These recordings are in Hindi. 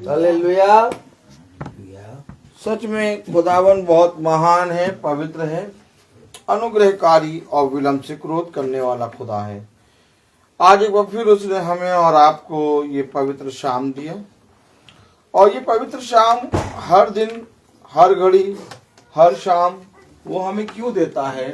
हालेलुया। सच में खुदावन बहुत महान है, पवित्र है, अनुग्रहकारी और विलंब से क्रोध करने वाला खुदा है। आज एक बार फिर उसने हमें और आपको ये पवित्र शाम दिया, और ये पवित्र शाम हर दिन, हर घड़ी, हर शाम वो हमें क्यों देता है,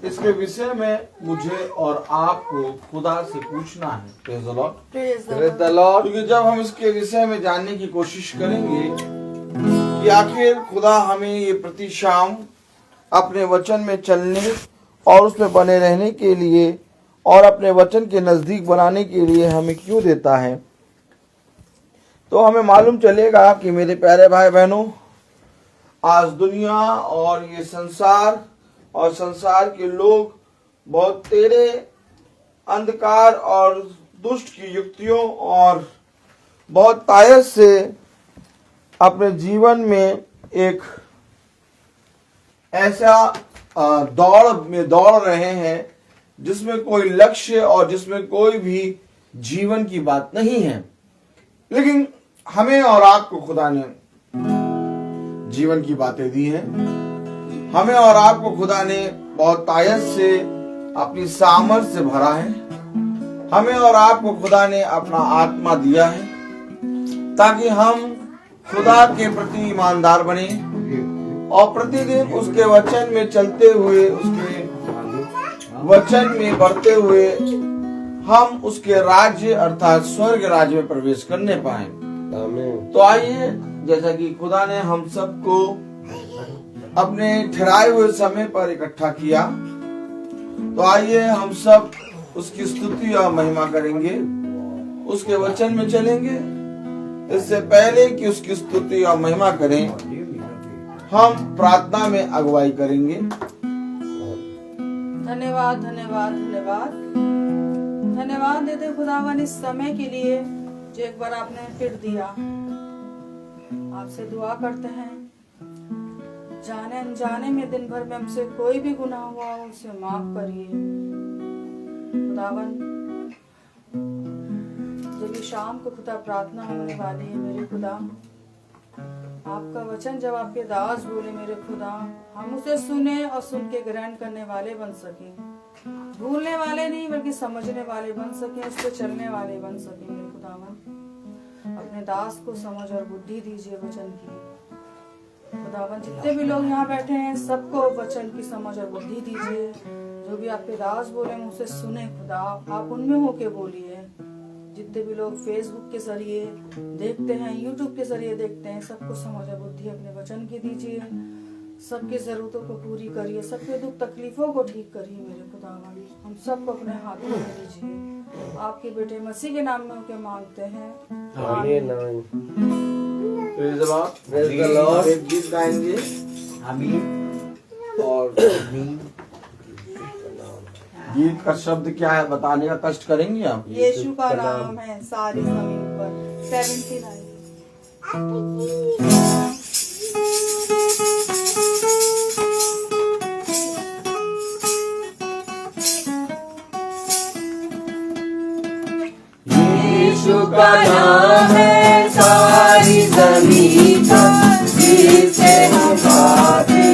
इसके विषय में मुझे और आपको खुदा से पूछना है। Praise the Lord, praise the Lord. क्योंकि जब हम इसके विषय में जानने की कोशिश करेंगे कि आखिर खुदा हमें ये प्रति शाम अपने वचन में चलने और उसमें बने रहने के लिए और अपने वचन के नजदीक बनाने के लिए हमें क्यों देता है, तो हमें मालूम चलेगा कि मेरे प्यारे भाई बहनों, आज दुनिया और ये संसार और संसार के लोग बहुत तेरे अंधकार और दुष्ट की युक्तियों और बहुत तायत से अपने जीवन में एक ऐसा दौड़ में दौड़ रहे हैं जिसमें कोई लक्ष्य और जिसमें कोई भी जीवन की बात नहीं है। लेकिन हमें और आपको खुदा ने जीवन की बातें दी हैं। हमें और आपको खुदा ने बहुत तायत से अपनी सामर्थ से भरा है। हमें और आपको खुदा ने अपना आत्मा दिया है ताकि हम खुदा के प्रति ईमानदार बने और प्रतिदिन उसके वचन में चलते हुए, उसके वचन में बढ़ते हुए हम उसके राज्य अर्थात स्वर्ग राज्य में प्रवेश करने पाए। तो आइए, जैसा कि खुदा ने हम सबको अपने ठहराए हुए समय पर इकट्ठा किया, तो आइए हम सब उसकी स्तुति और महिमा करेंगे, उसके वचन में चलेंगे। इससे पहले कि उसकी स्तुति और महिमा करें, हम प्रार्थना में अगुवाई करेंगे। धन्यवाद धन्यवाद धन्यवाद धन्यवाद देते खुदावन इस समय के लिए जो एक बार आपने फिर दिया। आपसे दुआ करते हैं, जाने अनजाने में दिन भर में हमसे कोई भी गुनाह हुआ हो उसे माफ करिए खुदावन। जब ये शाम को खुदा प्रार्थना होने वाली है मेरे खुदा, आपका वचन जब आपके दास बोले मेरे खुदा, हम उसे सुने और सुन के ग्रहण करने वाले बन सके, भूलने वाले नहीं बल्कि समझने वाले बन सके, उस पर चलने वाले बन सके मेरे खुदावन। अपने दास को समझ और बुद्धि दीजिए वचन की खुदावन। जितने भी लोग यहाँ बैठे हैं सबको वचन की समझ और बुद्धि दीजिए। जो भी आपके दास बोले हम उसे सुने खुदा, आप उनमें होके बोलिए। जितने भी लोग फेसबुक के जरिए देखते हैं, यूट्यूब के जरिए देखते हैं, सबको समझ और बुद्धि अपने वचन की दीजिए। सबकी जरूरतों को पूरी करिए, सबके दुख तकलीफों को ठीक करिए मेरे खुदावन। हम सबको अपने हाथों में लीजिए। आपके बेटे मसीह के नाम में उनके मांगते हैं, आमीन। Praise the Lord, praise the Lord. एक गीत गाएंगे, आमीन। और गीत का शब्द क्या है बताने का कष्ट करेंगे आप? यीशु का नाम है सारी जमीन पर। 79 यीशु का नाम है सारी जमीन पर, जिसे हम गाते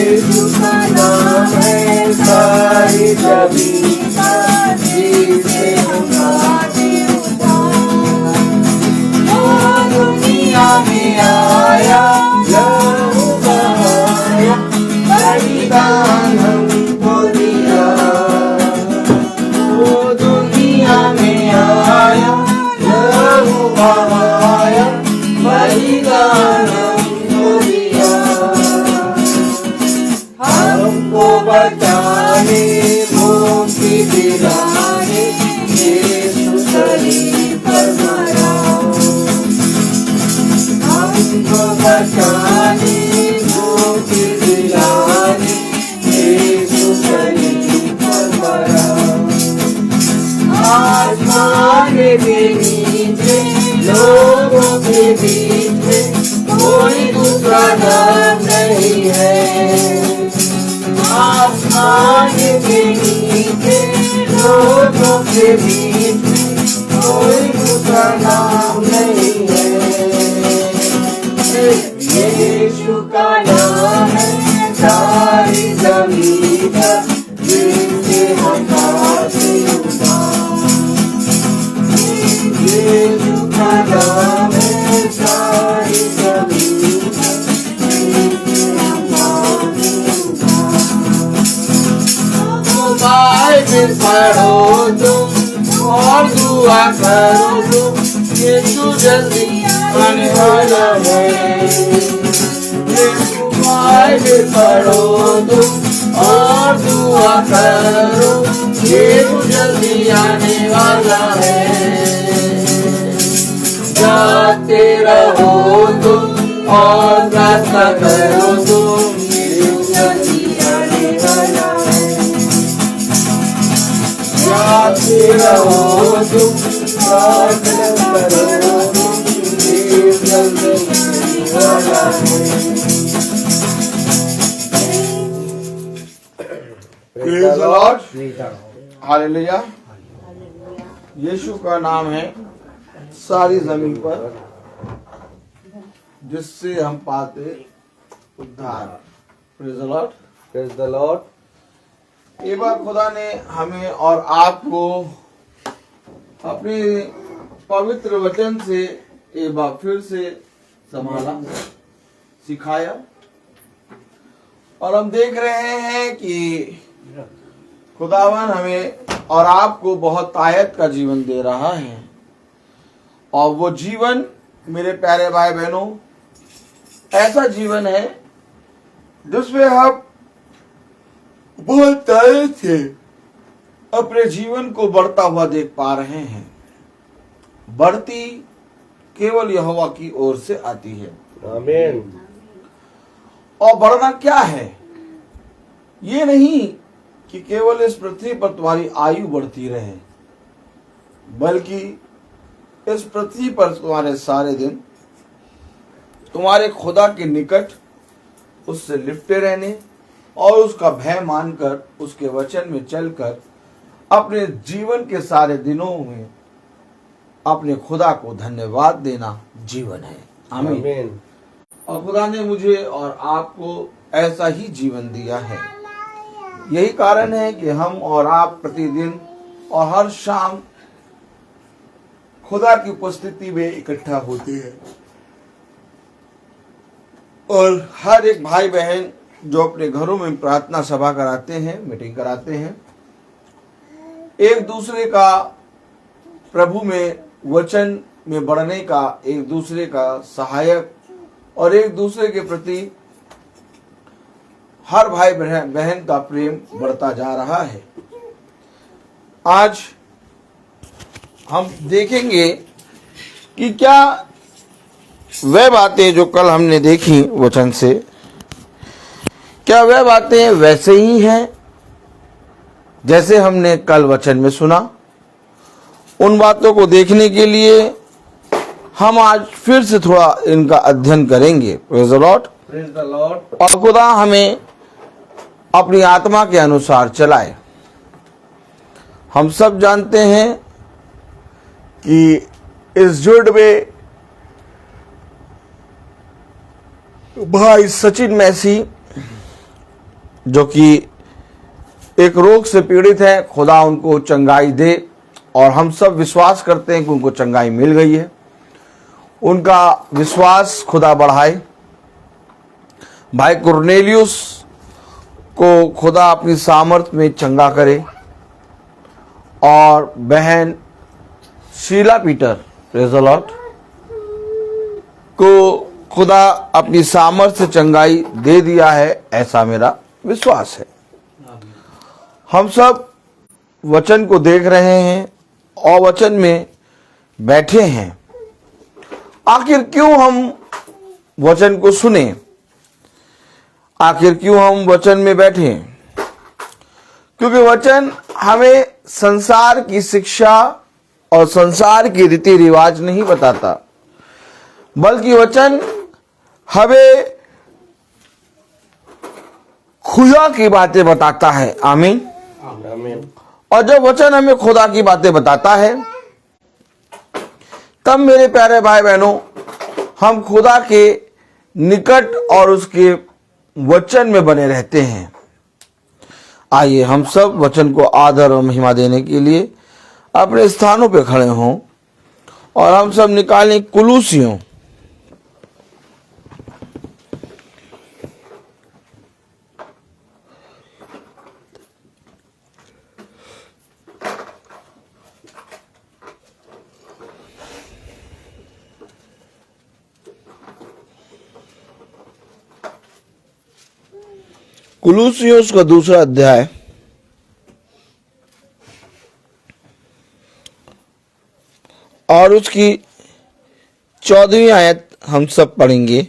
यीशु का नाम है सारी जमीन पर, जिसे हम गाते वो दुनिया में आया, लहू बहाया, बलिदान हमको दिया। वो दुनिया में आया, लहू बहाया, बलिदान हमको दिया। हमको बचाने, मुक्ति दिलाने, यीशु शरीर पर मरा। हमको बचाने, मुक्ति दिलाने, यीशु शरीर पर मरा। आसमान के नीचे, लोगों के बीच में कोई दूसरा नाम नहीं है। आसमान के नीचे, लोगों के बीच में दूसरा नाम नहीं है। यीशु का नाम है सारी जमीन पर, जिससे हम पाते उद्धार। यीशु का नाम है सारी जमीन पर, जिससे हम पाते उद्धार। बाइबल पढ़ो तुम और दुआ करो तुम, यीशु जल्दी आने वाला है। यीशु बाइबल पढ़ो तुम और दुआ करो, यीशु जल्दी आने वाला है। जाते रहो तुम और प्रार्थना करो तुम, यीशु जल्दी आने वाला है। जाते रहो तुम प्रार्थना करो तुम, यीशु जल्दी आने वाला है। Praise the Lord. हालेलुया। यीशु का नाम है सारी जमीन पर, जिससे हम पाते उद्धार। Praise the Lord. Praise the Lord. एक बार खुदा ने हमें और आपको अपने पवित्र वचन से एक बार फिर से संभाला, सिखाया, और हम देख रहे हैं कि खुदावन हमें और आपको बहुत तायत का जीवन दे रहा है। और वो जीवन मेरे प्यारे भाई बहनों ऐसा जीवन है जिसमें हम बहुत तायत से अपने जीवन को बढ़ता हुआ देख पा रहे हैं। बढ़ती केवल यहोवा की ओर से आती है। आमीन। और बढ़ना क्या है? ये नहीं कि केवल इस पृथ्वी पर तुम्हारी आयु बढ़ती रहे, बल्कि इस पृथ्वी पर तुम्हारे सारे दिन तुम्हारे खुदा के निकट उससे लिपटे रहने और उसका भय मानकर उसके वचन में चलकर अपने जीवन के सारे दिनों में अपने खुदा को धन्यवाद देना जीवन है। आमीन। और खुदा ने मुझे और आपको ऐसा ही जीवन दिया है। यही कारण है कि हम और आप प्रतिदिन और हर शाम खुदा की उपस्थिति में इकट्ठा होते हैं। और हर एक भाई बहन जो अपने घरों में प्रार्थना सभा कराते हैं, मीटिंग कराते हैं, एक दूसरे का प्रभु में वचन में बढ़ने का, एक दूसरे का सहायक और एक दूसरे के प्रति हर भाई बहन का प्रेम बढ़ता जा रहा है। आज हम देखेंगे कि क्या वह बातें जो कल हमने देखी वचन से, क्या वह बातें वैसे ही हैं जैसे हमने कल वचन में सुना। उन बातों को देखने के लिए हम आज फिर से थोड़ा इनका अध्ययन करेंगे। Praise the Lord. Praise the Lord. और खुदा हमें अपनी आत्मा के अनुसार चलाए। हम सब जानते हैं कि इस जुड़ में भाई सचिन मैसी जो कि एक रोग से पीड़ित है, खुदा उनको चंगाई दे, और हम सब विश्वास करते हैं कि उनको चंगाई मिल गई है। उनका विश्वास खुदा बढ़ाए। भाई कुरनेलियुस को खुदा अपनी सामर्थ में चंगा करे, और बहन Sheela Peter, praise the Lord, को खुदा अपनी सामर्थ से चंगाई दे दिया है, ऐसा मेरा विश्वास है। हम सब वचन को देख रहे हैं और वचन में बैठे हैं। आखिर क्यों हम वचन को सुने? आखिर क्यों हम वचन में बैठे? क्योंकि वचन हमें संसार की शिक्षा और संसार की रीति रिवाज नहीं बताता, बल्कि वचन हमें खुदा की बातें बताता है। आमीन। आमीन। और जब वचन हमें खुदा की बातें बताता है तब मेरे प्यारे भाई बहनों हम खुदा के निकट और उसके वचन में बने रहते हैं। आइए हम सब वचन को आदर और महिमा देने के लिए अपने स्थानों पे खड़े हों और हम सब निकालें कुलूसियों कुलूसियों का दूसरा अध्याय और उसकी 14वीं आयत हम सब पढ़ेंगे।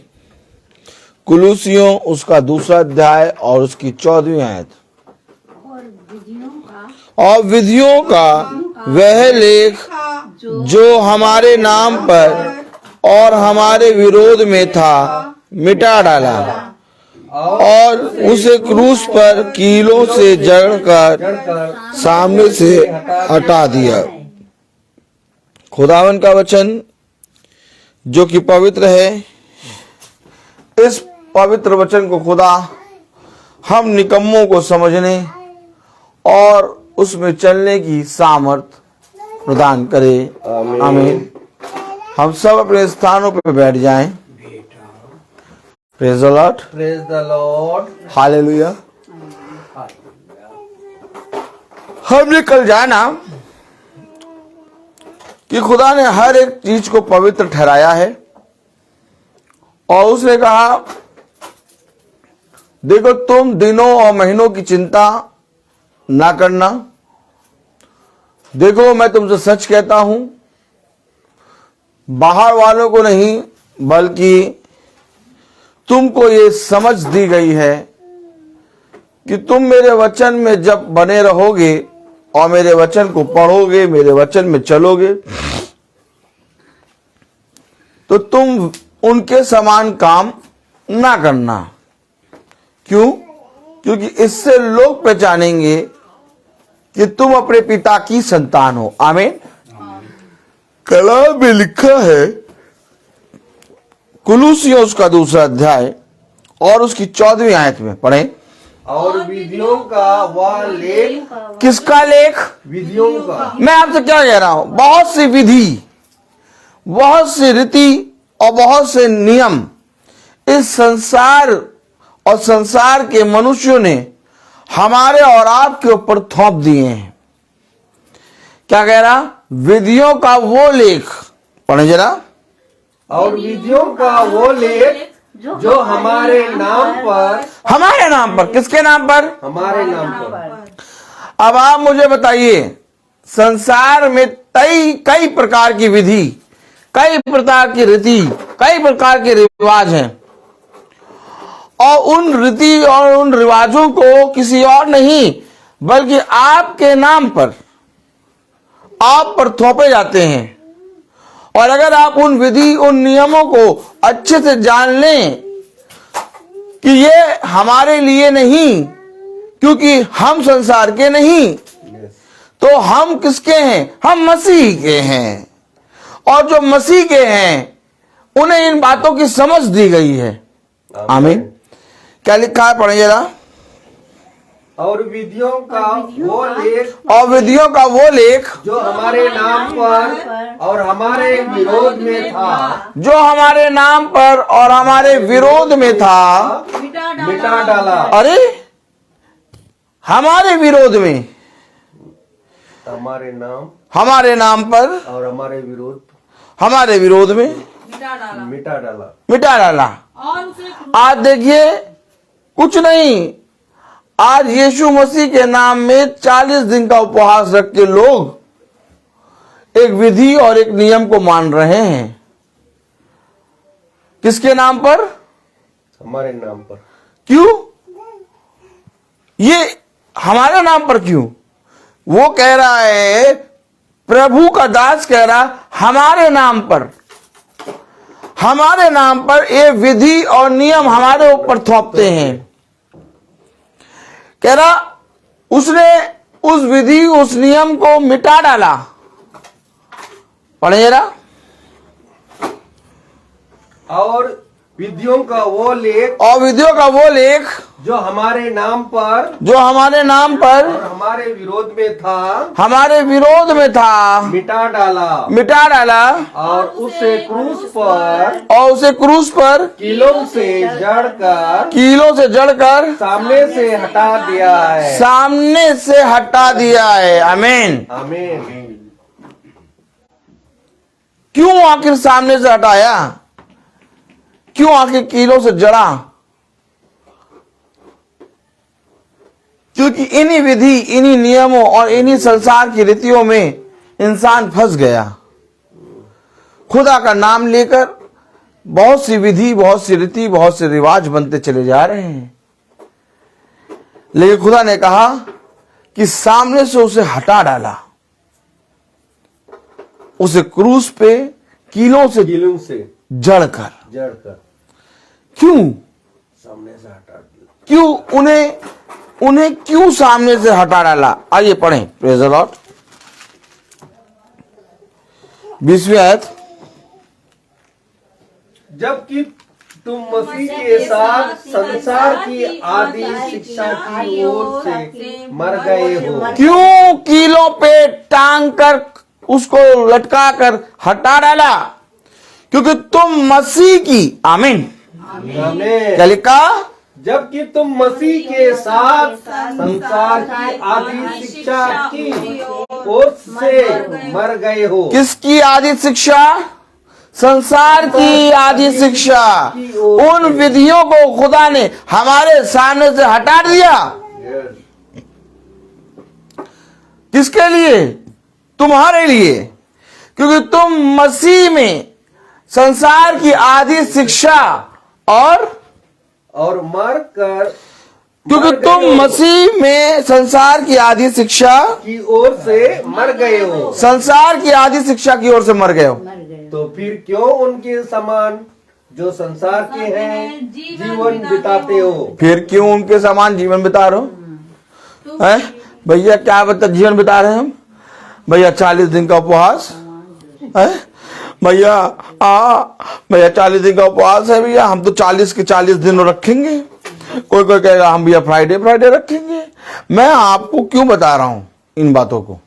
कुलूसियों उसका दूसरा अध्याय और उसकी 14वीं आयत। और विधियों का वह लेख जो हमारे नाम पर और हमारे विरोध में था मिटा डाला और उसे क्रूस पर कीलों से जड़कर सामने से हटा दिया। खुदावन का वचन जो कि पवित्र है, इस पवित्र वचन को खुदा हम निकम्मों को समझने और उसमें चलने की सामर्थ प्रदान करे। आमीन। हम सब अपने स्थानों पर बैठ जाएं। Praise the Lord. Praise the Lord. Hallelujah. हमने कल जाना कि खुदा ने हर एक चीज को पवित्र ठहराया है और उसने कहा देखो तुम दिनों और महीनों की चिंता ना करना। देखो मैं तुमसे सच कहता हूं, बाहर वालों को नहीं बल्कि तुमको ये समझ दी गई है कि तुम मेरे वचन में जब बने रहोगे और मेरे वचन को पढ़ोगे, मेरे वचन में चलोगे, तो तुम उनके समान काम ना करना। क्यों? क्योंकि इससे लोग पहचानेंगे कि तुम अपने पिता की संतान हो। आमीन। कलाम में लिखा है, कुलूसियों उसका दूसरा अध्याय और उसकी 14वीं आयत में पढ़ें। और विधियों का वह लेख। किसका लेख? विधियों का। मैं आपसे क्या कह रहा हूं, बहुत सी विधि, बहुत सी रीति और बहुत से नियम इस संसार और संसार के मनुष्यों ने हमारे और आपके ऊपर थोप दिए हैं। क्या कह रहा? विधियों का वो लेख, पढ़े जरा। और विधियों का वो लेख जो हमारे नाम पर। हमारे नाम पर? किसके नाम पर? हमारे नाम पर। अब आप मुझे बताइए, संसार में कई प्रकार की विधि, कई प्रकार की रीति, कई प्रकार के रिवाज हैं और उन रीति और उन रिवाजों को किसी और नहीं बल्कि आपके नाम पर, आप पर थोपे जाते हैं। और अगर आप उन विधि, उन नियमों को अच्छे से जान लें कि ये हमारे लिए नहीं, क्योंकि हम संसार के नहीं, तो हम किसके हैं? हम मसीह के हैं। और जो मसीह के हैं उन्हें इन बातों की समझ दी गई है। आमीन। क्या लिखा है? पढ़िए जरा। और विधियों का वो लेख। और विधियों का वो लेख जो हमारे नाम पर और हमारे विरोध में था। जो हमारे नाम पर और हमारे विरोध में था मिटा डाला। अरे हमारे विरोध में, हमारे नाम पर और हमारे विरोध, हमारे विरोध में मिटा डाला। आज देखिए, कुछ नहीं, आज यीशु मसीह के नाम में 40 दिन का उपवास रख के लोग एक विधि और एक नियम को मान रहे हैं। किसके नाम पर? हमारे नाम पर। क्यों? ये हमारे नाम पर क्यों? वो कह रहा है, प्रभु का दास कह रहा, हमारे नाम पर, हमारे नाम पर ये विधि और नियम हमारे ऊपर थोपते हैं। कह रहा उसने उस विधि, उस नियम को मिटा डाला। पढ़े जरा। और विधियों का वो लेख और विधियों का वो लेख जो हमारे नाम पर पर और हमारे विरोध में था मिटा डाला और उसे क्रूस पर कीलों से जड़कर सामने से हटा दिया है आमीन। आमीन। क्यों आखिर सामने से हटाया? क्यों आखिर कीलों से जड़ा? क्योंकि इन्हीं विधि, इन्हीं नियमों और इन्हीं संसार की रीतियों में इंसान फंस गया। खुदा का नाम लेकर बहुत सी विधि, बहुत सी रीति, बहुत से रिवाज बनते चले जा रहे हैं, लेकिन खुदा ने कहा कि सामने से उसे हटा डाला, उसे क्रूस पे कीलों से जड़कर। क्यों सामने से हटा दिया? क्यों उन्हें क्यों सामने से हटा डाला? आइए पढ़ें। Praise the Lord. 20वीं आयत। जबकि तुम मसीह के साथ संसार की आदि शिक्षा की ओर से मर गए हो। क्यों कीलों पे टांग कर उसको लटका कर हटा डाला? क्योंकि तुम मसीह की, आमीन, क्या लिखा? जबकि तुम मसीह के साथ संसार की आदि शिक्षा की ओर से मर गए हो। किसकी आदि शिक्षा? संसार की आदि शिक्षा। उन विधियों को खुदा ने हमारे सामने से हटा दिया। किसके लिए? तुम्हारे लिए। क्योंकि तुम मसीह में संसार की आदि शिक्षा और मर कर, क्योंकि तुम मसीह में संसार की आदि शिक्षा की ओर से मर गए हो। संसार की आदि शिक्षा की ओर से मर गए हो। तो फिर क्यों उनके समान जो संसार के हैं जीवन बिताते हो? फिर क्यों उनके समान जीवन बिता रहे हो? हैं? भैया क्या बता जीवन बिता रहे हैं हम? भैया 40 दिन का उपवास है भैया। भैया 40 दिन का उपवास है भैया, हम तो 40 के 40 दिन रखेंगे। कोई कहेगा हम भैया फ्राइडे रखेंगे। मैं आपको क्यों बता रहा हूं इन बातों को?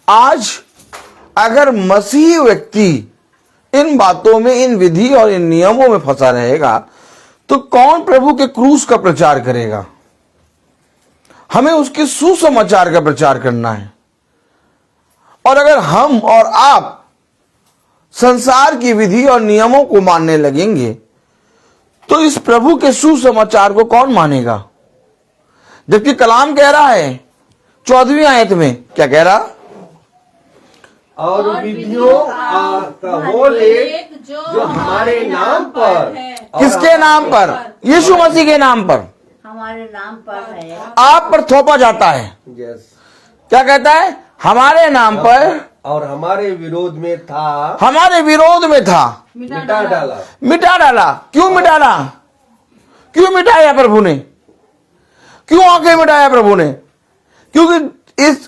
आज अगर मसीही व्यक्ति इन बातों में, इन विधि और इन नियमों में फंसा रहेगा तो कौन प्रभु के क्रूस का प्रचार करेगा? हमें उसके सुसमाचार का प्रचार करना है। और अगर हम और आप संसार की विधि और नियमों को मानने लगेंगे तो इस प्रभु के सुसमाचार को कौन मानेगा? जबकि कलाम कह रहा है 14वीं आयत में, क्या कह रहा? और विधियों का वो लेख जो हमारे नाम पर, किसके नाम पर? यीशु मसीह के नाम पर, हमारे नाम पर है, आप पर थोपा जाता है। क्या कहता है? हमारे नाम पर और हमारे विरोध में था, मिटा डाला। क्यों मिटाया? क्यों मिटाया प्रभु ने? क्यों आके मिटाया प्रभु ने? क्योंकि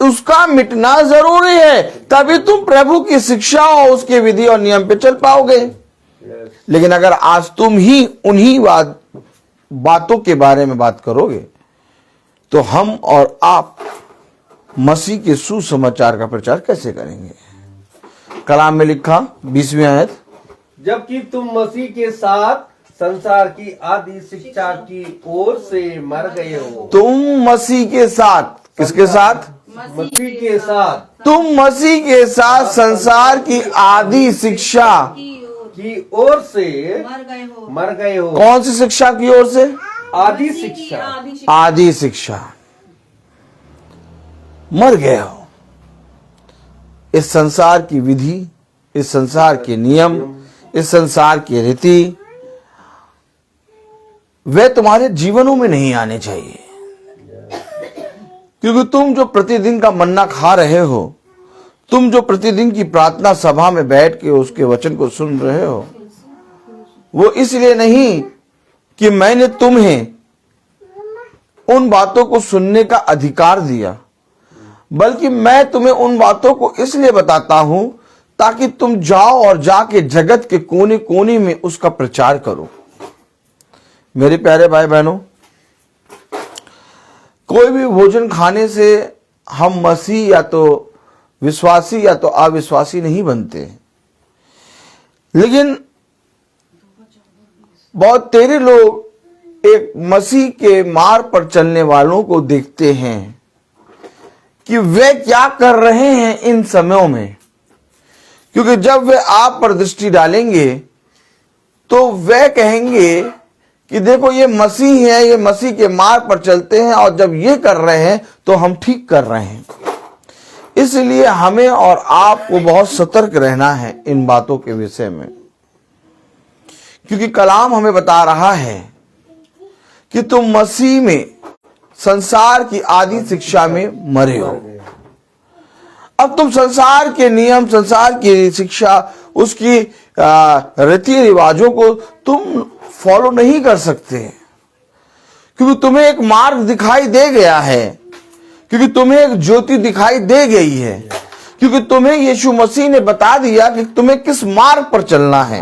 उसका मिटना जरूरी है, तभी तुम प्रभु की शिक्षा और उसके विधि और नियम पे चल पाओगे। लेकिन अगर आज तुम ही उन्हीं बातों के बारे में बात करोगे तो हम और आप मसीह के सुसमाचार का प्रचार कैसे करेंगे? कलाम में लिखा 20वीं आयत। जबकि तुम मसीह के साथ संसार की आदि शिक्षा की ओर से मर गए हो। तुम मसीह के साथ, किसके साथ? मसीह के साथ। तुम मसीह के साथ संसार की आदि शिक्षा की ओर से मर गए हो। कौन सी शिक्षा की ओर से? आदि शिक्षा। आदि शिक्षा। मर गए हो। इस संसार की विधि, इस संसार के नियम, इस संसार की रीति, वे तुम्हारे जीवनों में नहीं आने चाहिए। क्योंकि तुम जो प्रतिदिन का मन्ना खा रहे हो, तुम जो प्रतिदिन की प्रार्थना सभा में बैठ के उसके वचन को सुन रहे हो, वो इसलिए नहीं कि मैंने तुम्हें उन बातों को सुनने का अधिकार दिया, बल्कि मैं तुम्हें उन बातों को इसलिए बताता हूं ताकि तुम जाओ और जाके जगत के कोने कोने में उसका प्रचार करो। मेरे प्यारे भाई बहनों, कोई भी भोजन खाने से हम मसीह या तो विश्वासी या तो अविश्वासी नहीं बनते, लेकिन बहुत तेरे लोग एक मसीह के मार्ग पर चलने वालों को देखते हैं कि वे क्या कर रहे हैं इन समयों में, क्योंकि जब वे आप पर दृष्टि डालेंगे तो वे कहेंगे कि देखो ये मसीह है, ये मसीह के मार्ग पर चलते हैं और जब ये कर रहे हैं तो हम ठीक कर रहे हैं। इसलिए हमें और आपको बहुत सतर्क रहना है इन बातों के विषय में, क्योंकि कलाम हमें बता रहा है कि तुम मसीह में संसार की आदि शिक्षा में मरे हो। अब तुम संसार के नियम, संसार की शिक्षा, उसकी रीति रिवाजों को तुम फॉलो नहीं कर सकते, क्योंकि तुम्हें एक मार्ग दिखाई दे गया है, क्योंकि तुम्हें एक ज्योति दिखाई दे गई है, क्योंकि तुम्हें यीशु मसीह ने बता दिया कि तुम्हें किस मार्ग पर चलना है।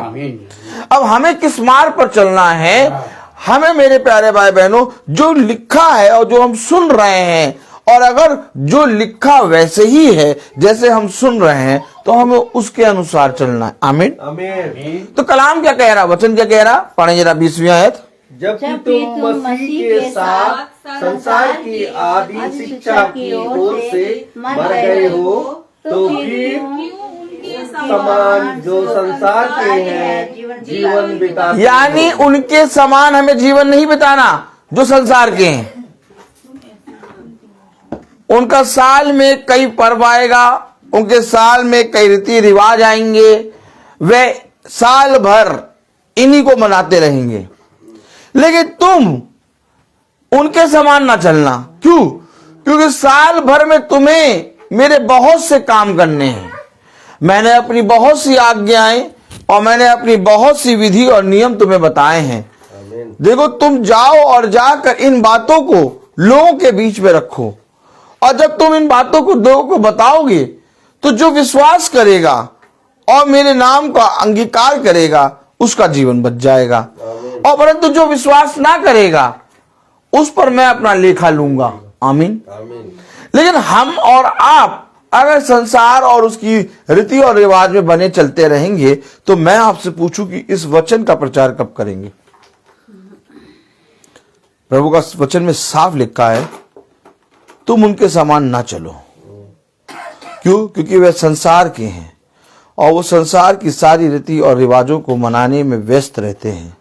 अब हमें किस मार्ग पर चलना है? हमें मेरे प्यारे भाई बहनों, जो लिखा है और जो हम सुन रहे हैं, और अगर जो लिखा वैसे ही है जैसे हम सुन रहे हैं, तो हमें उसके अनुसार चलना है। आमीन आमीन। तो कलाम क्या कह रहा, वचन क्या कह रहा? पढ़े जरा 20वीं आयत। जबकि तुम मसीह के साथ संसार की आदि शिक्षा की ओर से मर गए हो, तो फिर समान जो संसार के हैं जीवन बिताते, यानी उनके समान हमें जीवन नहीं बिताना जो संसार के हैं। उनका साल में कई पर्व आएगा, उनके साल में कई रीति रिवाज आएंगे, वे साल भर इन्हीं को मनाते रहेंगे, लेकिन तुम उनके समान ना चलना। क्यों? क्योंकि साल भर में तुम्हें मेरे बहुत से काम करने हैं। मैंने अपनी बहुत सी आज्ञाएं और मैंने अपनी बहुत सी विधि और नियम तुम्हें बताए हैं। देखो, तुम जाओ और जाकर इन बातों को लोगों के बीच में रखो, और जब तुम इन बातों को लोगों को बताओगे तो जो विश्वास करेगा और मेरे नाम का अंगीकार करेगा उसका जीवन बच जाएगा, और परंतु जो विश्वास ना करेगा उस पर मैं अपना लेखा लूंगा। आमीन। लेकिन हम और आप अगर संसार और उसकी रीति और रिवाज में बने चलते रहेंगे, तो मैं आपसे पूछूं कि इस वचन का प्रचार कब करेंगे? प्रभु का वचन में साफ लिखा है, तुम उनके समान ना चलो। क्यों? क्योंकि वे संसार के हैं और वो संसार की सारी रीति और रिवाजों को मनाने में व्यस्त रहते हैं,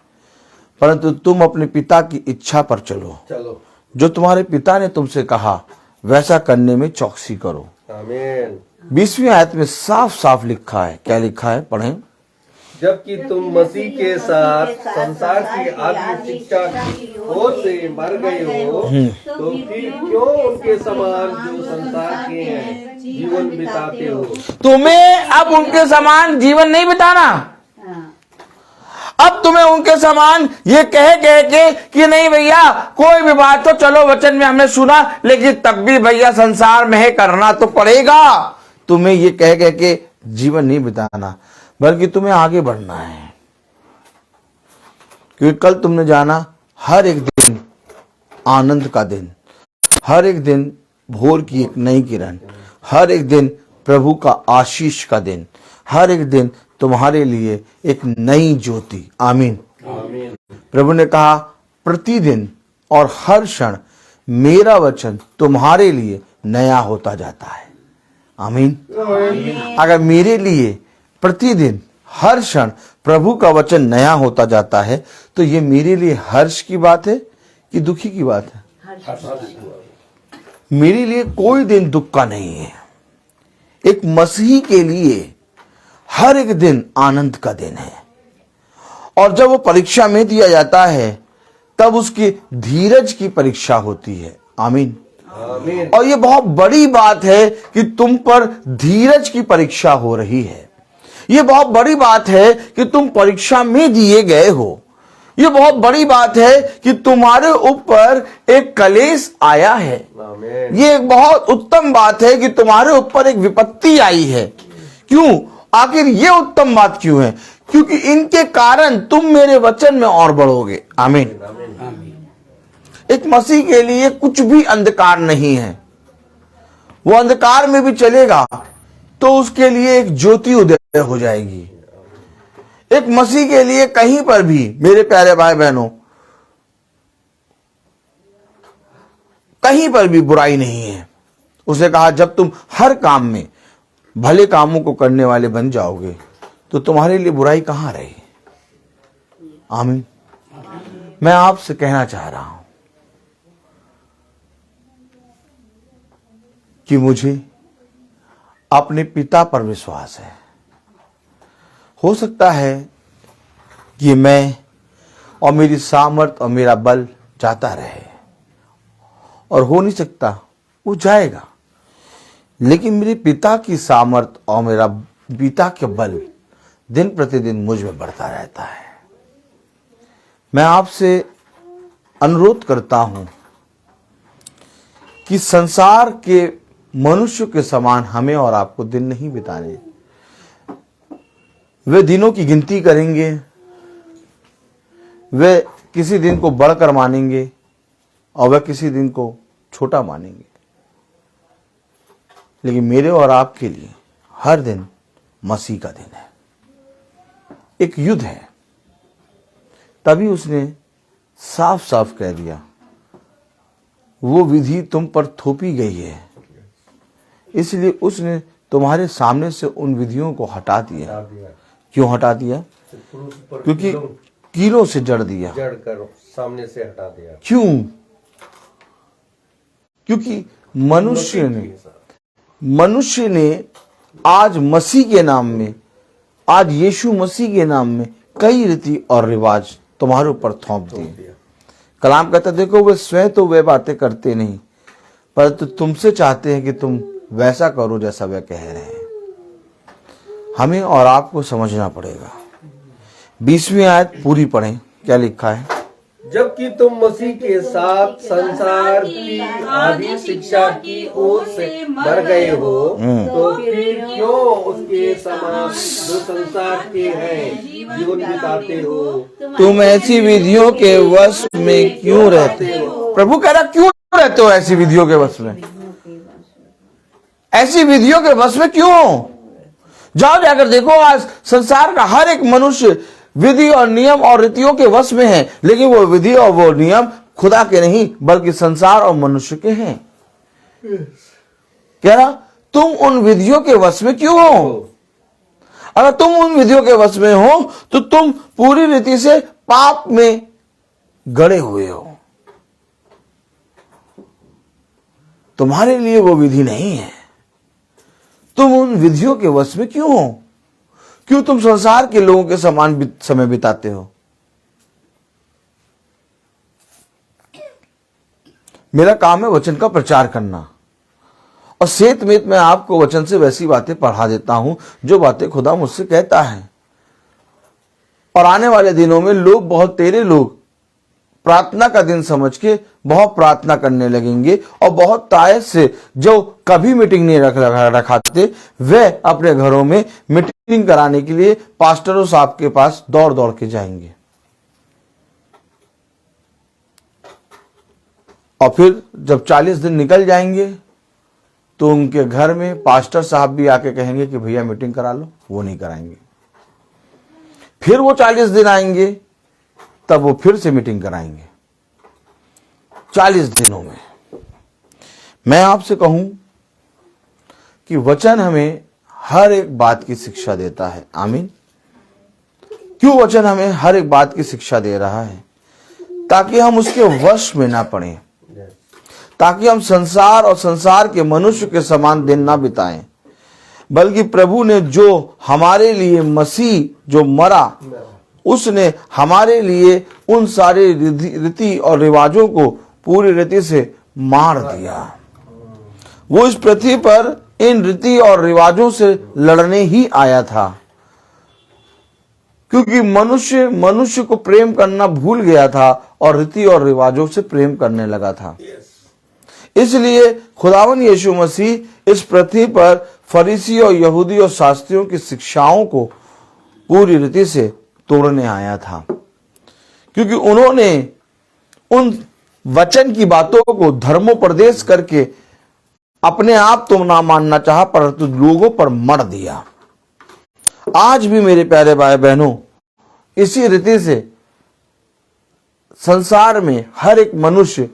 परंतु तुम अपने पिता की इच्छा पर चलो। जो तुम्हारे पिता ने तुमसे कहा वैसा करने में चौकसी करो। आमीन। 20वीं आयत में साफ साफ लिखा है। क्या लिखा है? पढ़ें। जबकि तुम मसीह के साथ संसार की आदि शिक्षा की ओर से मर गए हो, तो फिर क्यों उनके समान जो संसार के हैं जीवन बिताते हो? तुम्हें अब उनके समान जीवन नहीं बिताना। अब तुम्हें उनके समान ये कह के कि नहीं भैया कोई भी बात तो चलो वचन में हमने सुना, लेकिन तब भी भैया संसार में है, करना तो पड़ेगा। तुम्हें ये कह के जीवन नहीं बिताना, बल्कि तुम्हें आगे बढ़ना है, क्योंकि कल तुमने जाना हर एक दिन आनंद का दिन, हर एक दिन भोर की एक नई किरण, हर एक दिन प्रभु का आशीष का दिन, हर एक दिन तुम्हारे लिए एक नई ज्योति। आमीन। प्रभु ने कहा प्रतिदिन और हर क्षण मेरा वचन तुम्हारे लिए नया होता जाता है। आमीन। अगर मेरे लिए प्रतिदिन हर क्षण प्रभु का वचन नया होता जाता है, तो ये मेरे लिए हर्ष की बात है कि दुखी की बात है? मेरे लिए कोई दिन दुख का नहीं है। एक मसीही के लिए हर एक दिन आनंद का दिन है, और जब वो परीक्षा में दिया जाता है तब उसकी धीरज की परीक्षा होती है। आमीन। और ये बहुत बड़ी बात है कि तुम पर धीरज की परीक्षा हो रही है। ये बहुत बड़ी बात है कि तुम परीक्षा में दिए गए हो। ये बहुत बड़ी बात है कि तुम्हारे ऊपर एक कलेश आया है। ये एक बहुत उत्तम बात है कि तुम्हारे ऊपर एक विपत्ति आई है। क्यों? आखिर ये उत्तम बात क्यों है? क्योंकि इनके कारण तुम मेरे वचन में और बढ़ोगे। आमीन। एक मसीह के लिए कुछ भी अंधकार नहीं है। वो अंधकार में भी चलेगा तो उसके लिए एक ज्योति उदय हो जाएगी। एक मसीह के लिए कहीं पर भी, मेरे प्यारे भाई बहनों, कहीं पर भी बुराई नहीं है। उसे कहा जब तुम हर काम में भले कामों को करने वाले बन जाओगे तो तुम्हारे लिए बुराई कहां रही। आमीन। मैं आपसे कहना चाह रहा हूं कि मुझे अपने पिता पर विश्वास है। हो सकता है कि मैं और मेरी सामर्थ और मेरा बल जाता रहे, और हो नहीं सकता वो जाएगा, लेकिन मेरे पिता की सामर्थ और मेरा पिता के बल दिन प्रतिदिन मुझ में बढ़ता रहता है। मैं आपसे अनुरोध करता हूं कि संसार के मनुष्य के समान हमें और आपको दिन नहीं बिताने। वे दिनों की गिनती करेंगे, वे किसी दिन को बढ़कर मानेंगे और वे किसी दिन को छोटा मानेंगे, लेकिन मेरे और आपके लिए हर दिन मसीह का दिन है, एक युद्ध है। तभी उसने साफ साफ कह दिया, वो विधि तुम पर थोपी गई है, इसलिए उसने तुम्हारे सामने से उन विधियों को हटा दिया। क्यों हटा दिया? क्योंकि कीलों से जड़ दिया, जड़ कर सामने से हटा दिया। क्यों? क्योंकि मनुष्य ने आज मसीह के नाम में, आज यीशु मसीह के नाम में कई रीति और रिवाज तुम्हारे ऊपर थोप दिए। कलाम कहता देखो वे स्वयं तो वे बातें करते नहीं, परंतु तुमसे चाहते हैं कि तुम वैसा करो जैसा वे कह रहे हैं। हमें और आपको समझना पड़ेगा। 20वीं आयत पूरी पढ़ें, क्या लिखा है? जबकि तुम मसीह के साथ संसार की आधी शिक्षा की ओर से मर गए हो, तो फिर क्यों उसके समान जो संसार के हैं जीवन बिताते हो? तुम ऐसी विधियों के वश में क्यों रहते हो? प्रभु कह रहा क्यों रहते हो ऐसी विधियों के वश में? ऐसी विधियों के वश में क्यों? जाओ जाकर देखो, आज संसार का हर एक मनुष्य विधि और नियम और रीतियों के वश में है, लेकिन वो विधि और वो नियम खुदा के नहीं बल्कि संसार और मनुष्य के हैं। कह रहा तुम उन विधियों के वश में क्यों हो? अगर तुम उन विधियों के वश में हो तो तुम पूरी रीति से पाप में गड़े हुए हो। तुम्हारे लिए वो विधि नहीं है। तुम उन विधियों के वश में क्यों हो? क्यों तुम संसार के लोगों के समान समय बिताते हो? मेरा काम है वचन का प्रचार करना, और सेत मेत मैं आपको वचन से वैसी बातें पढ़ा देता हूं जो बातें खुदा मुझसे कहता है। और आने वाले दिनों में लोग, बहुत तेरे लोग प्रार्थना का दिन समझ के बहुत प्रार्थना करने लगेंगे, और बहुत तायत से जो कभी मीटिंग नहीं रखाते वे अपने घरों में मीटिंग कराने के लिए पास्टरों साहब के पास दौड़ दौड़ के जाएंगे। और फिर जब 40 दिन निकल जाएंगे तो उनके घर में पास्टर साहब भी आके कहेंगे कि भैया मीटिंग करा लो, वो नहीं कराएंगे। फिर वो 40 दिन आएंगे, तब वो फिर से मीटिंग कराएंगे। 40 दिनों में मैं आपसे कहूं कि वचन हमें हर एक बात की शिक्षा देता है। आमीन। क्यों वचन हमें हर एक बात की शिक्षा दे रहा है? ताकि हम उसके वश में ना पड़े, ताकि हम संसार और संसार के मनुष्य के समान दिन ना बिताएं, बल्कि प्रभु ने जो हमारे लिए मसीह जो मरा, उसने हमारे लिए उन सारे रीति और रिवाजों को पूरी रीति से मार दिया। वो इस पृथ्वी पर इन रीति और रिवाजों से लड़ने ही आया था, क्योंकि मनुष्य को प्रेम करना भूल गया था और रीति और रिवाजों से प्रेम करने लगा था। इसलिए खुदावन यीशु मसीह इस पृथ्वी पर फरीसी और यहूदी और शास्त्रियों की शिक्षाओं को पूरी रीति से तोड़ने आया था, क्योंकि उन्होंने उन वचन की बातों को धर्मोपदेश करके अपने आप तो ना मानना चाहा, परंतु लोगों पर मढ़ दिया। आज भी मेरे प्यारे भाई बहनों, इसी रीति से संसार में हर एक मनुष्य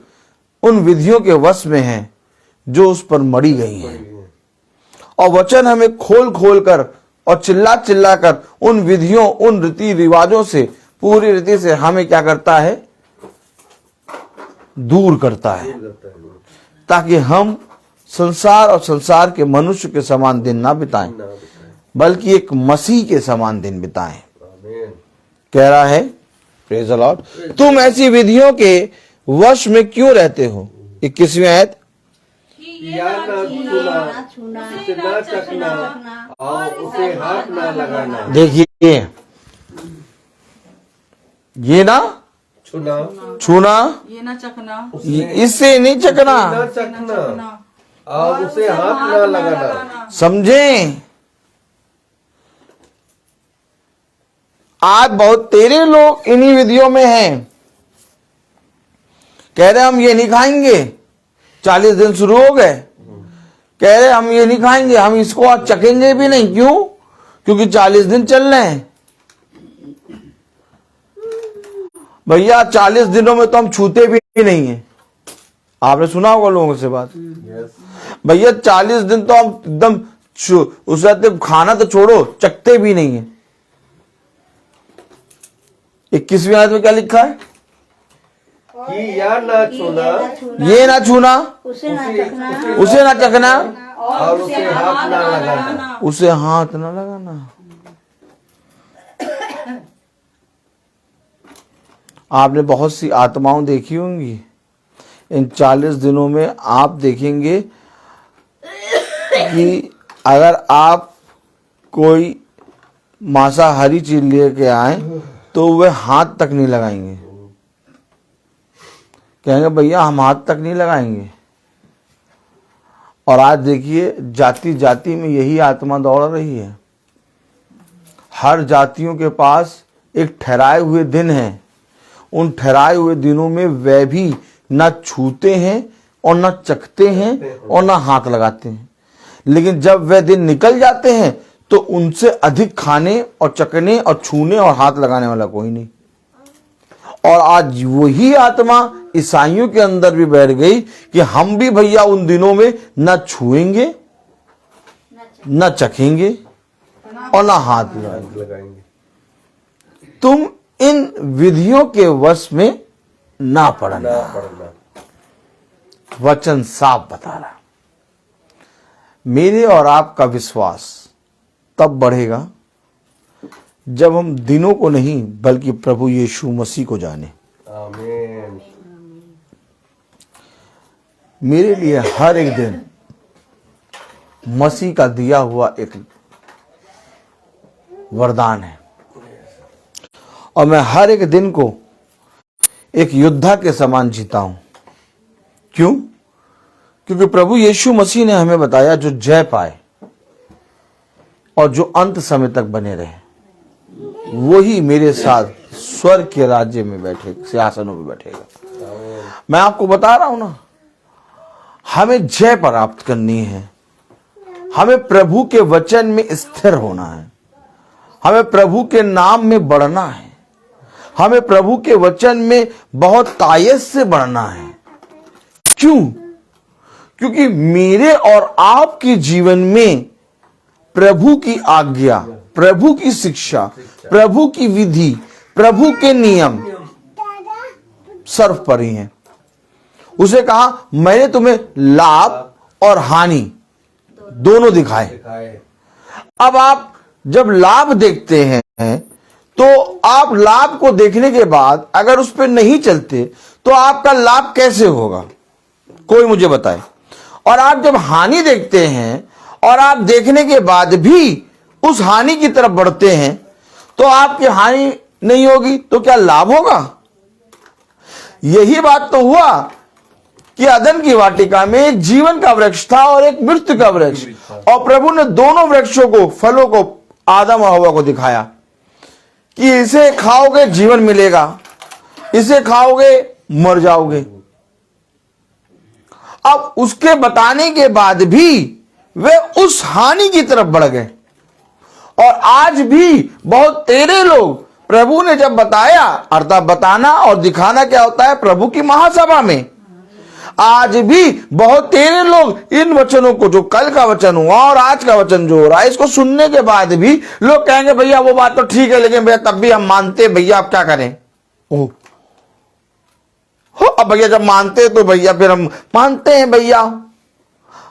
उन विधियों के वश में है जो उस पर मढ़ी गई हैं। और वचन हमें खोल खोल कर और चिल्ला चिल्ला कर उन विधियों, उन रीति रिवाजों से पूरी रीति से हमें क्या करता है? दूर करता है, ताकि हम संसार और संसार के मनुष्य के समान दिन ना बिताएं, बल्कि एक मसीह के समान दिन बिताएं। कह रहा है, प्रेज़ द लॉर्ड, तुम ऐसी विधियों के वश में क्यों रहते हो? 21वीं आयत, या ना छूना, उसे ना चखना और उसे हाथ ना लगाना। देखिए, ये ना छूना, ये ना चखना, इससे नहीं चखना, ना चखना और उसे हाथ ना लगाना। समझें? आज बहुत तेरे लोग इन्हीं विधियों में हैं। कह रहे हम ये नहीं खाएंगे, 40 दिन शुरू हो गए, कह रहे हम ये नहीं खाएंगे, हम इसको आज चखेंगे भी नहीं। क्यों? क्योंकि 40 दिन चल रहे हैं। भैया 40 दिनों में तो हम छूते भी नहीं है। आपने सुना होगा लोगों से बात, भैया 40 दिन तो हम एकदम उस खाना तो छोड़ो, चखते भी नहीं है। 21वीं आयत में क्या लिखा है? कि या ना छूना, ये ना छूना, उसे ना चखना उसे ना चखना और उसे हाथ ना लगाना। उसे हाथ ना लगाना। आपने बहुत सी आत्माओं देखी होंगी। इन 40 दिनों में आप देखेंगे कि अगर आप कोई मांसाहारी चीज लेके आए तो वे हाथ तक नहीं लगाएंगे। कहेंगे भैया हम हाथ तक नहीं लगाएंगे। और आज देखिए, जाति जाति में यही आत्मा दौड़ रही है। हर जातियों के पास एक ठहराए हुए दिन है। उन ठहराए हुए दिनों में वे भी न छूते हैं और न चखते हैं और न हाथ लगाते हैं। लेकिन जब वे दिन निकल जाते हैं तो उनसे अधिक खाने और चखने और छूने और हाथ लगाने वाला कोई नहीं। और आज वही आत्मा ईसाइयों के अंदर भी बैठ गई कि हम भी भैया उन दिनों में न छुएंगे, न चखेंगे और न हाथ लगाएंगे। तुम इन विधियों के वश में ना पड़ना। वचन साफ बता रहा। मेरे और आपका विश्वास तब बढ़ेगा जब हम दिनों को नहीं बल्कि प्रभु यीशु मसीह को जाने। आमीन। मेरे लिए हर एक दिन मसीह का दिया हुआ एक वरदान है और मैं हर एक दिन को एक योद्धा के समान जीता हूं। क्यों? क्योंकि प्रभु यीशु मसीह ने हमें बताया, जो जय पाए और जो अंत समय तक बने रहे वही मेरे साथ स्वर्ग के राज्य में बैठेगा, सिंहासनों में बैठेगा। मैं आपको बता रहा हूं ना, हमें जय प्राप्त करनी है। हमें प्रभु के वचन में स्थिर होना है। हमें प्रभु के नाम में बढ़ना है। हमें प्रभु के वचन में बहुत तायत से बढ़ना है। क्यों? क्योंकि मेरे और आपके जीवन में प्रभु की आज्ञा, प्रभु की शिक्षा, प्रभु की विधि, प्रभु के नियम सर्वोपरि हैं। उसे कहा, मैंने तुम्हें लाभ और हानि दोनों दिखाए। अब आप जब लाभ देखते हैं तो आप लाभ को देखने के बाद अगर उस पर नहीं चलते तो आपका लाभ कैसे होगा? कोई मुझे बताए। और आप जब हानि देखते हैं और आप देखने के बाद भी उस हानि की तरफ बढ़ते हैं तो आपकी हानि नहीं होगी तो क्या लाभ होगा? यही बात तो हुआ कि अदन की वाटिका में एक जीवन का वृक्ष था और एक मृत्यु का वृक्ष, और प्रभु ने दोनों वृक्षों को, फलों को आदम और हवा को दिखाया कि इसे खाओगे जीवन मिलेगा, इसे खाओगे मर जाओगे। अब उसके बताने के बाद भी वे उस हानि की तरफ बढ़ गए। और आज भी बहुत तेरे लोग, प्रभु ने जब बताया, अर्थात बताना और दिखाना क्या होता है प्रभु की महासभा में, आज भी बहुत तेरे लोग इन वचनों को, जो कल का वचन हुआ और आज का वचन जो हो रहा है, इसको सुनने के बाद भी लोग कहेंगे भैया वो बात तो ठीक है, लेकिन भैया तब भी हम मानते, भैया आप क्या करें। ओह हो, अब भैया जब मानते तो भैया फिर हम मानते हैं भैया,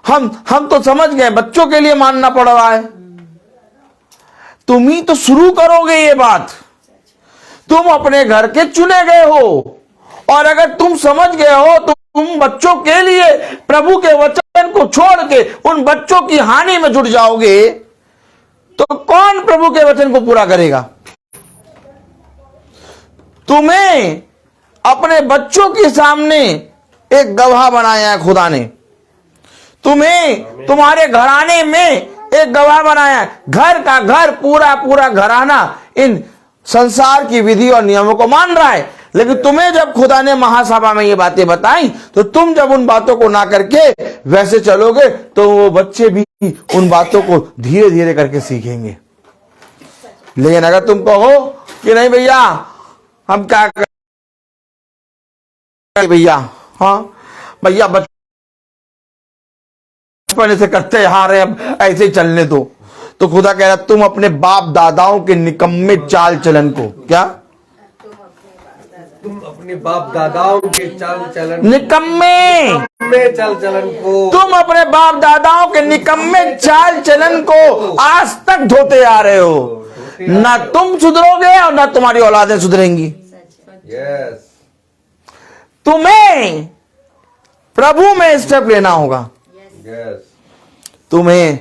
हम तो समझ गए, बच्चों के लिए मानना पड़ रहा है। तुम ही तो शुरू करोगे ये बात, तुम अपने घर के चुने गए हो, और अगर तुम समझ गए हो तो तुम बच्चों के लिए प्रभु के वचन को छोड़ के उन बच्चों की हानि में जुट जाओगे, तो कौन प्रभु के वचन को पूरा करेगा। तुम्हें अपने बच्चों के सामने एक गवाह बनाया है खुदा ने, तुम्हें तुम्हारे घराने में एक गवाह बनाया है। घर का घर, पूरा पूरा घराना इन संसार की विधि और नियमों को मान रहा है, लेकिन तुम्हें जब खुदा ने महासभा में ये बातें बताई, तो तुम जब उन बातों को ना करके वैसे चलोगे, तो वो बच्चे भी उन बातों को धीरे धीरे करके सीखेंगे। लेकिन अगर तुम कहो कि नहीं भैया हम क्या करें भैया, हाँ भैया बचपन से करते आ रहे, अब ऐसे ही चलने दो, तो खुदा कह रहा तुम अपने बाप दादाओं के निकम्मे चाल चलन को, क्या तुम अपने बाप दादाओं के चाल चलन, निकम्मे चाल चलन को, तुम अपने बाप दादाओं के निकम्मे चाल चलन को आज तक धोते आ रहे हो। ना तुम सुधरोगे और ना तुम्हारी औलादें सुधरेंगी। यस, तुम्हें प्रभु में स्टेप लेना होगा, यस, तुम्हें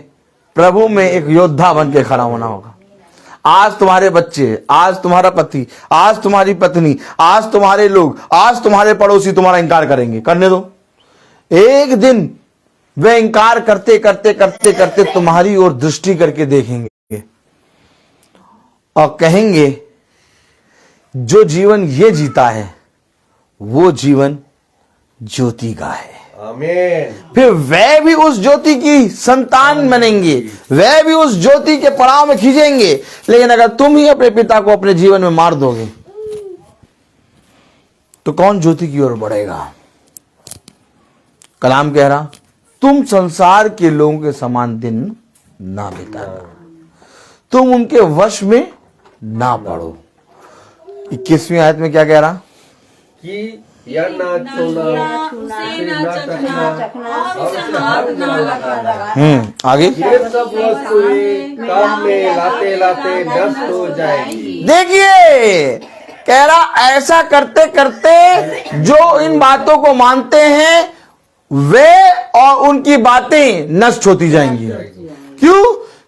प्रभु में एक योद्धा बन के खड़ा होना होगा। आज तुम्हारे बच्चे, आज तुम्हारा पति, आज तुम्हारी पत्नी, आज तुम्हारे लोग, आज तुम्हारे पड़ोसी तुम्हारा इंकार करेंगे, करने दो। एक दिन वे इंकार करते करते करते करते तुम्हारी ओर दृष्टि करके देखेंगे और कहेंगे जो जीवन ये जीता है वो जीवन ज्योति का है। आमीन। फिर वह भी उस ज्योति की संतान बनेंगे, वह भी उस ज्योति के पड़ाव में खींचेंगे। लेकिन अगर तुम ही अपने पिता को अपने जीवन में मार दोगे, तो कौन ज्योति की ओर बढ़ेगा। कलाम कह रहा तुम संसार के लोगों के समान दिन ना बिताना, तुम उनके वश में ना पड़ो। 21वीं आयत में क्या कह रहा कि या ना छूना, उसे ना चखना, और उसे हाथ ना लगाना। आगे ये सब वस्तुएं काम में लाते लाते नष्ट हो जाएगी। देखिए कह रहा ऐसा करते करते जो इन बातों को मानते हैं वे और उनकी बातें नष्ट होती जाएंगी। क्यों?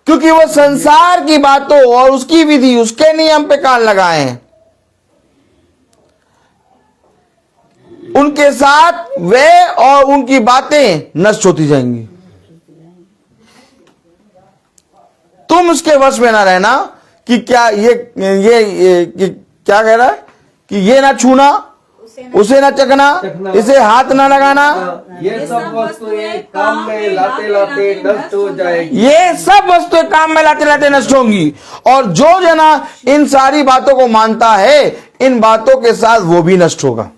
क्योंकि वो संसार की बातों और उसकी विधि, उसके नियम पे कान लगाए हैं। उनके साथ वे और उनकी बातें नष्ट होती जाएंगी। तुम उसके वश में ना रहना कि क्या ये क्या कह रहा है कि ये ना छूना, उसे ना चखना, इसे हाथ ना लगाना। ये सब वस्तुएं काम में लाते लाते नष्ट हो जाएगी। ये सब वस्तुएं काम में लाते लाते नष्ट होंगी। और जो जना इन सारी बातों को मानता है, इन बातों के साथ वो भी नष्ट होगा।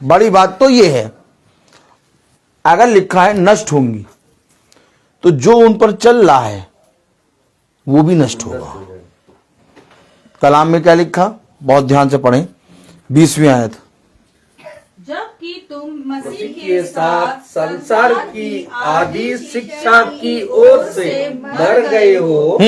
बड़ी बात तो ये है, अगर लिखा है नष्ट होंगी, तो जो उन पर चल रहा है वो भी नष्ट होगा। कलाम में क्या लिखा, बहुत ध्यान से पढ़ें। 20वीं आयत, जबकि तुम मसीह के साथ संसार की आदि शिक्षा की ओर से मर गए हो,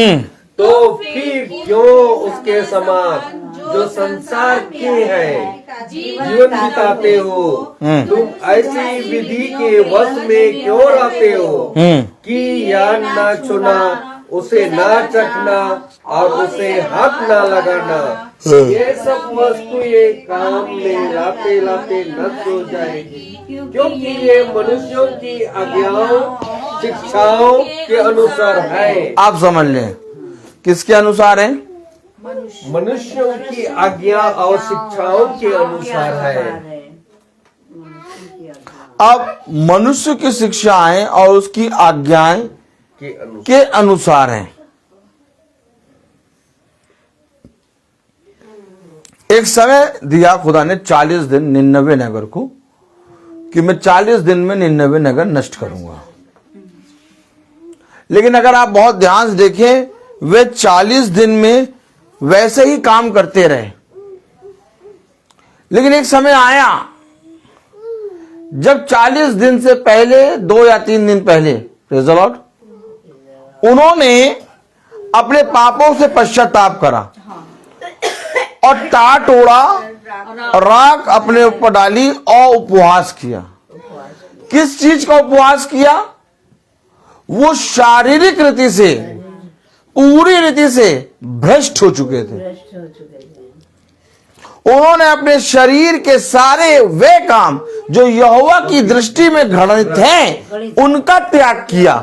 तो फिर क्यों उसके समान जो संसार के हैं जीवन बिताते हो। तुम ऐसी विधि के वश में क्यों रहते हो कि या न छूना, उसे ना चखना और उसे हाथ ना लगाना। ये सब वस्तुएं काम में लाते लाते नष्ट हो जाएगी, क्योंकि ये मनुष्यों की आज्ञाओं शिक्षाओं के अनुसार है। आप समझ लें, किसके अनुसार है? मनुष्यों की आज्ञा और शिक्षाओं के अनुसार है। अब मनुष्य की शिक्षाएं और उसकी आज्ञाएं के अनुसार हैं। एक समय दिया खुदा ने 40 दिन निन्नवे नगर को कि मैं 40 दिन में निन्नवे नगर नष्ट करूंगा। लेकिन अगर आप बहुत ध्यान से देखें, वे 40 दिन में वैसे ही काम करते रहे। लेकिन एक समय आया जब 40 दिन से पहले 2 या 3 दिन पहले, प्रेज़ द लॉर्ड, उन्होंने अपने पापों से पश्चाताप करा और टाट ओढ़ा, राख अपने ऊपर डाली और उपवास किया। किस चीज का उपवास किया? वो शारीरिक रीति से, पूरी रीति से भ्रष्ट हो चुके थे। उन्होंने अपने शरीर के सारे वे काम जो यहोवा की दृष्टि में घृणित हैं, उनका त्याग किया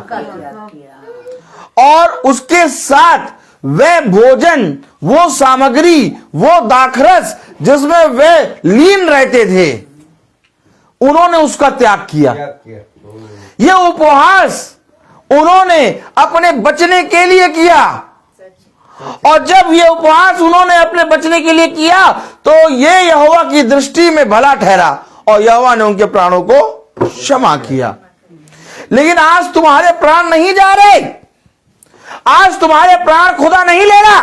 और उसके साथ वे भोजन, वो सामग्री, वो दाखरस जिसमें वे लीन रहते थे, उन्होंने उसका त्याग किया। ये उपवास उन्होंने अपने बचने के लिए किया, और जब ये उपवास उन्होंने अपने बचने के लिए किया तो ये यहोवा की दृष्टि में भला ठहरा और यहोवा ने उनके प्राणों को क्षमा किया। लेकिन आज तुम्हारे प्राण नहीं जा रहे, आज तुम्हारे प्राण खुदा नहीं ले रहा।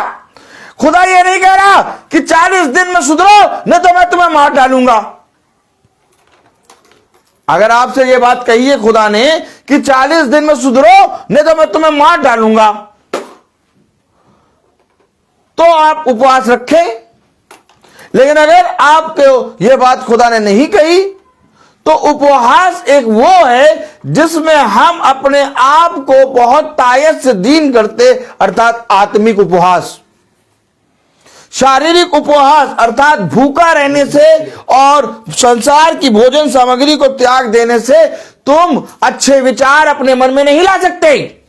खुदा ये नहीं कह रहा कि 40 दिन में सुधरो नहीं तो मैं तुम्हें मार डालूंगा। अगर आपसे ये बात कही है खुदा ने कि 40 दिन में सुधरो नहीं तो मैं तुम्हें मार डालूंगा, तो आप उपवास रखें। लेकिन अगर आपको यह बात खुदा ने नहीं कही तो उपवास एक वो है जिसमें हम अपने आप को बहुत तायत से दीन करते, अर्थात आत्मिक उपवास। शारीरिक उपवास अर्थात भूखा रहने से और संसार की भोजन सामग्री को त्याग देने से तुम अच्छे विचार अपने मन में नहीं ला सकते।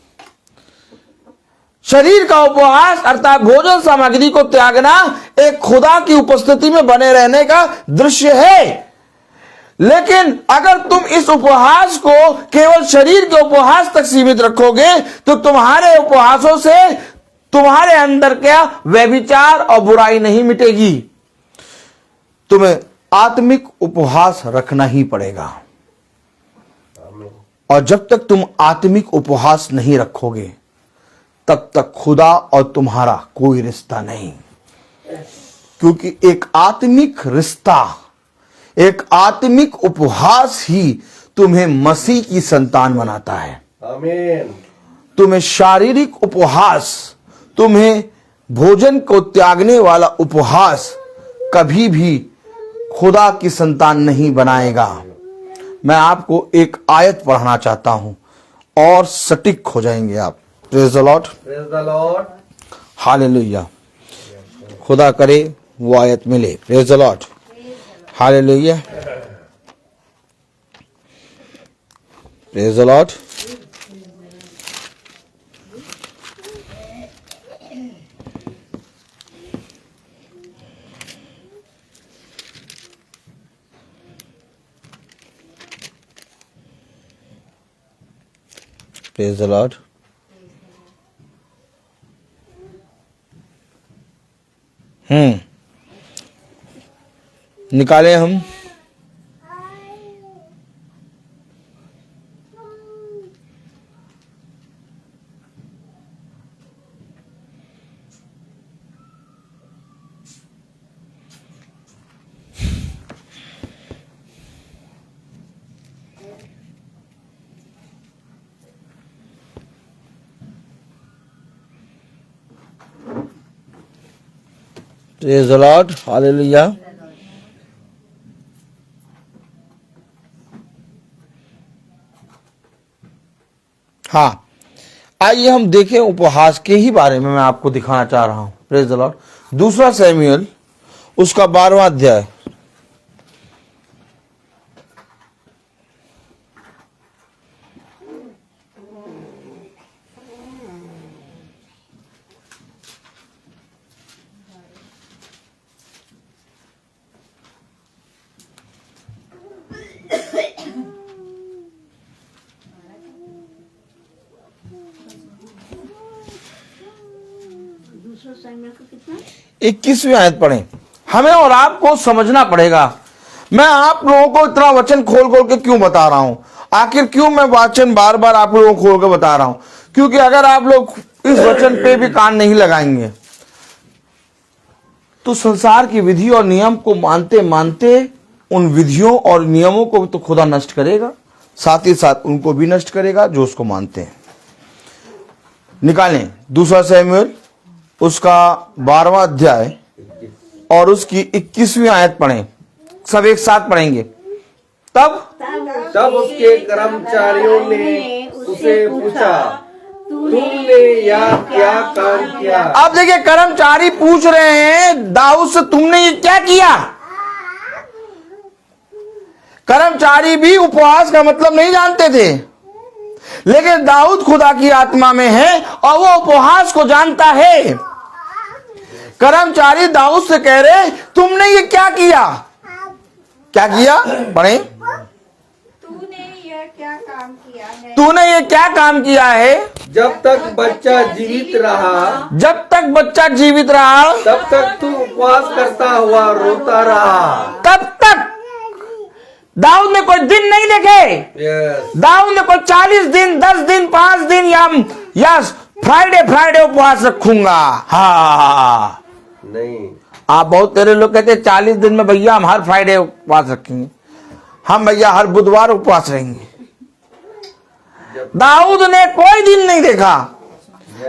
शरीर का उपवास अर्थात भोजन सामग्री को त्यागना एक खुदा की उपस्थिति में बने रहने का दृश्य है। लेकिन अगर तुम इस उपवास को केवल शरीर के उपवास तक सीमित रखोगे तो तुम्हारे उपवासों से तुम्हारे अंदर क्या व्यभिचार और बुराई नहीं मिटेगी। तुम्हें आत्मिक उपवास रखना ही पड़ेगा, और जब तक तुम आत्मिक उपवास नहीं रखोगे तब तक खुदा और तुम्हारा कोई रिश्ता नहीं। क्योंकि एक आत्मिक रिश्ता, एक आत्मिक उपवास ही तुम्हें मसीह की संतान बनाता है। आमीन। तुम्हें शारीरिक उपवास, तुम्हें भोजन को त्यागने वाला उपवास कभी भी खुदा की संतान नहीं बनाएगा। मैं आपको एक आयत पढ़ना चाहता हूं और सटीक हो जाएंगे आप। Praise the Lord, praise the Lord, hallelujah. खुदा करे वो आयत मिले। Praise the Lord, hallelujah, praise the Lord. Praise the Lord. निकाले हम प्रेज द लॉर्ड, हालेलुया। हाँ, आइए हम देखें उपहास के ही बारे में मैं आपको दिखाना चाह रहा हूं। Praise the Lord. दूसरा सैमुएल उसका 12वां अध्याय। दूसरा साइमन का कितना? 21वीं आयत पढ़ें। हमें और आपको समझना पड़ेगा। मैं आप लोगों को इतना वचन खोल खोल के क्यों बता रहा हूं? आखिर क्यों मैं वचन बार बार आप लोगों को खोल के बता रहा हूं? क्योंकि अगर आप लोग इस वचन पे भी कान नहीं लगाएंगे तो संसार की विधि और नियम को मानते मानते उन विधियों और नियमों को तो खुदा नष्ट करेगा, साथ ही साथ उनको भी नष्ट करेगा जो उसको मानते हैं। निकालें दूसरा सैमुएल उसका 12वां अध्याय और उसकी 21वीं आयत पढ़ें। सब एक साथ पढ़ेंगे। तब उसके कर्मचारियों ने उसे पूछा, तुमने यह क्या काम किया? अब देखिए, कर्मचारी पूछ रहे हैं दाऊद से, तुमने ये क्या किया? कर्मचारी भी उपवास का मतलब नहीं जानते थे, लेकिन दाऊद खुदा की आत्मा में है और वो उपवास को जानता है। कर्मचारी दाऊद से कह रहे, तुमने ये क्या किया? क्या किया? पढ़े। तूने यह क्या काम किया है? तूने ये क्या काम किया है? जब तक बच्चा जीवित रहा, जब तक बच्चा जीवित रहा, तब तक तू उपवास करता हुआ रोता रहा। तब तक दाऊद ने कोई दिन नहीं देखे। यस, दाऊद ने कोई 40 दिन, 10 दिन, 5 दिन या फ्राइडे उपवास रखूंगा। हाँ, नहीं। आप बहुत तेरे लोग कहते 40 दिन में भैया हम हर फ्राइडे उपवास रखेंगे, हम भैया हर बुधवार उपवास रहेंगे। दाऊद ने कोई दिन नहीं देखा,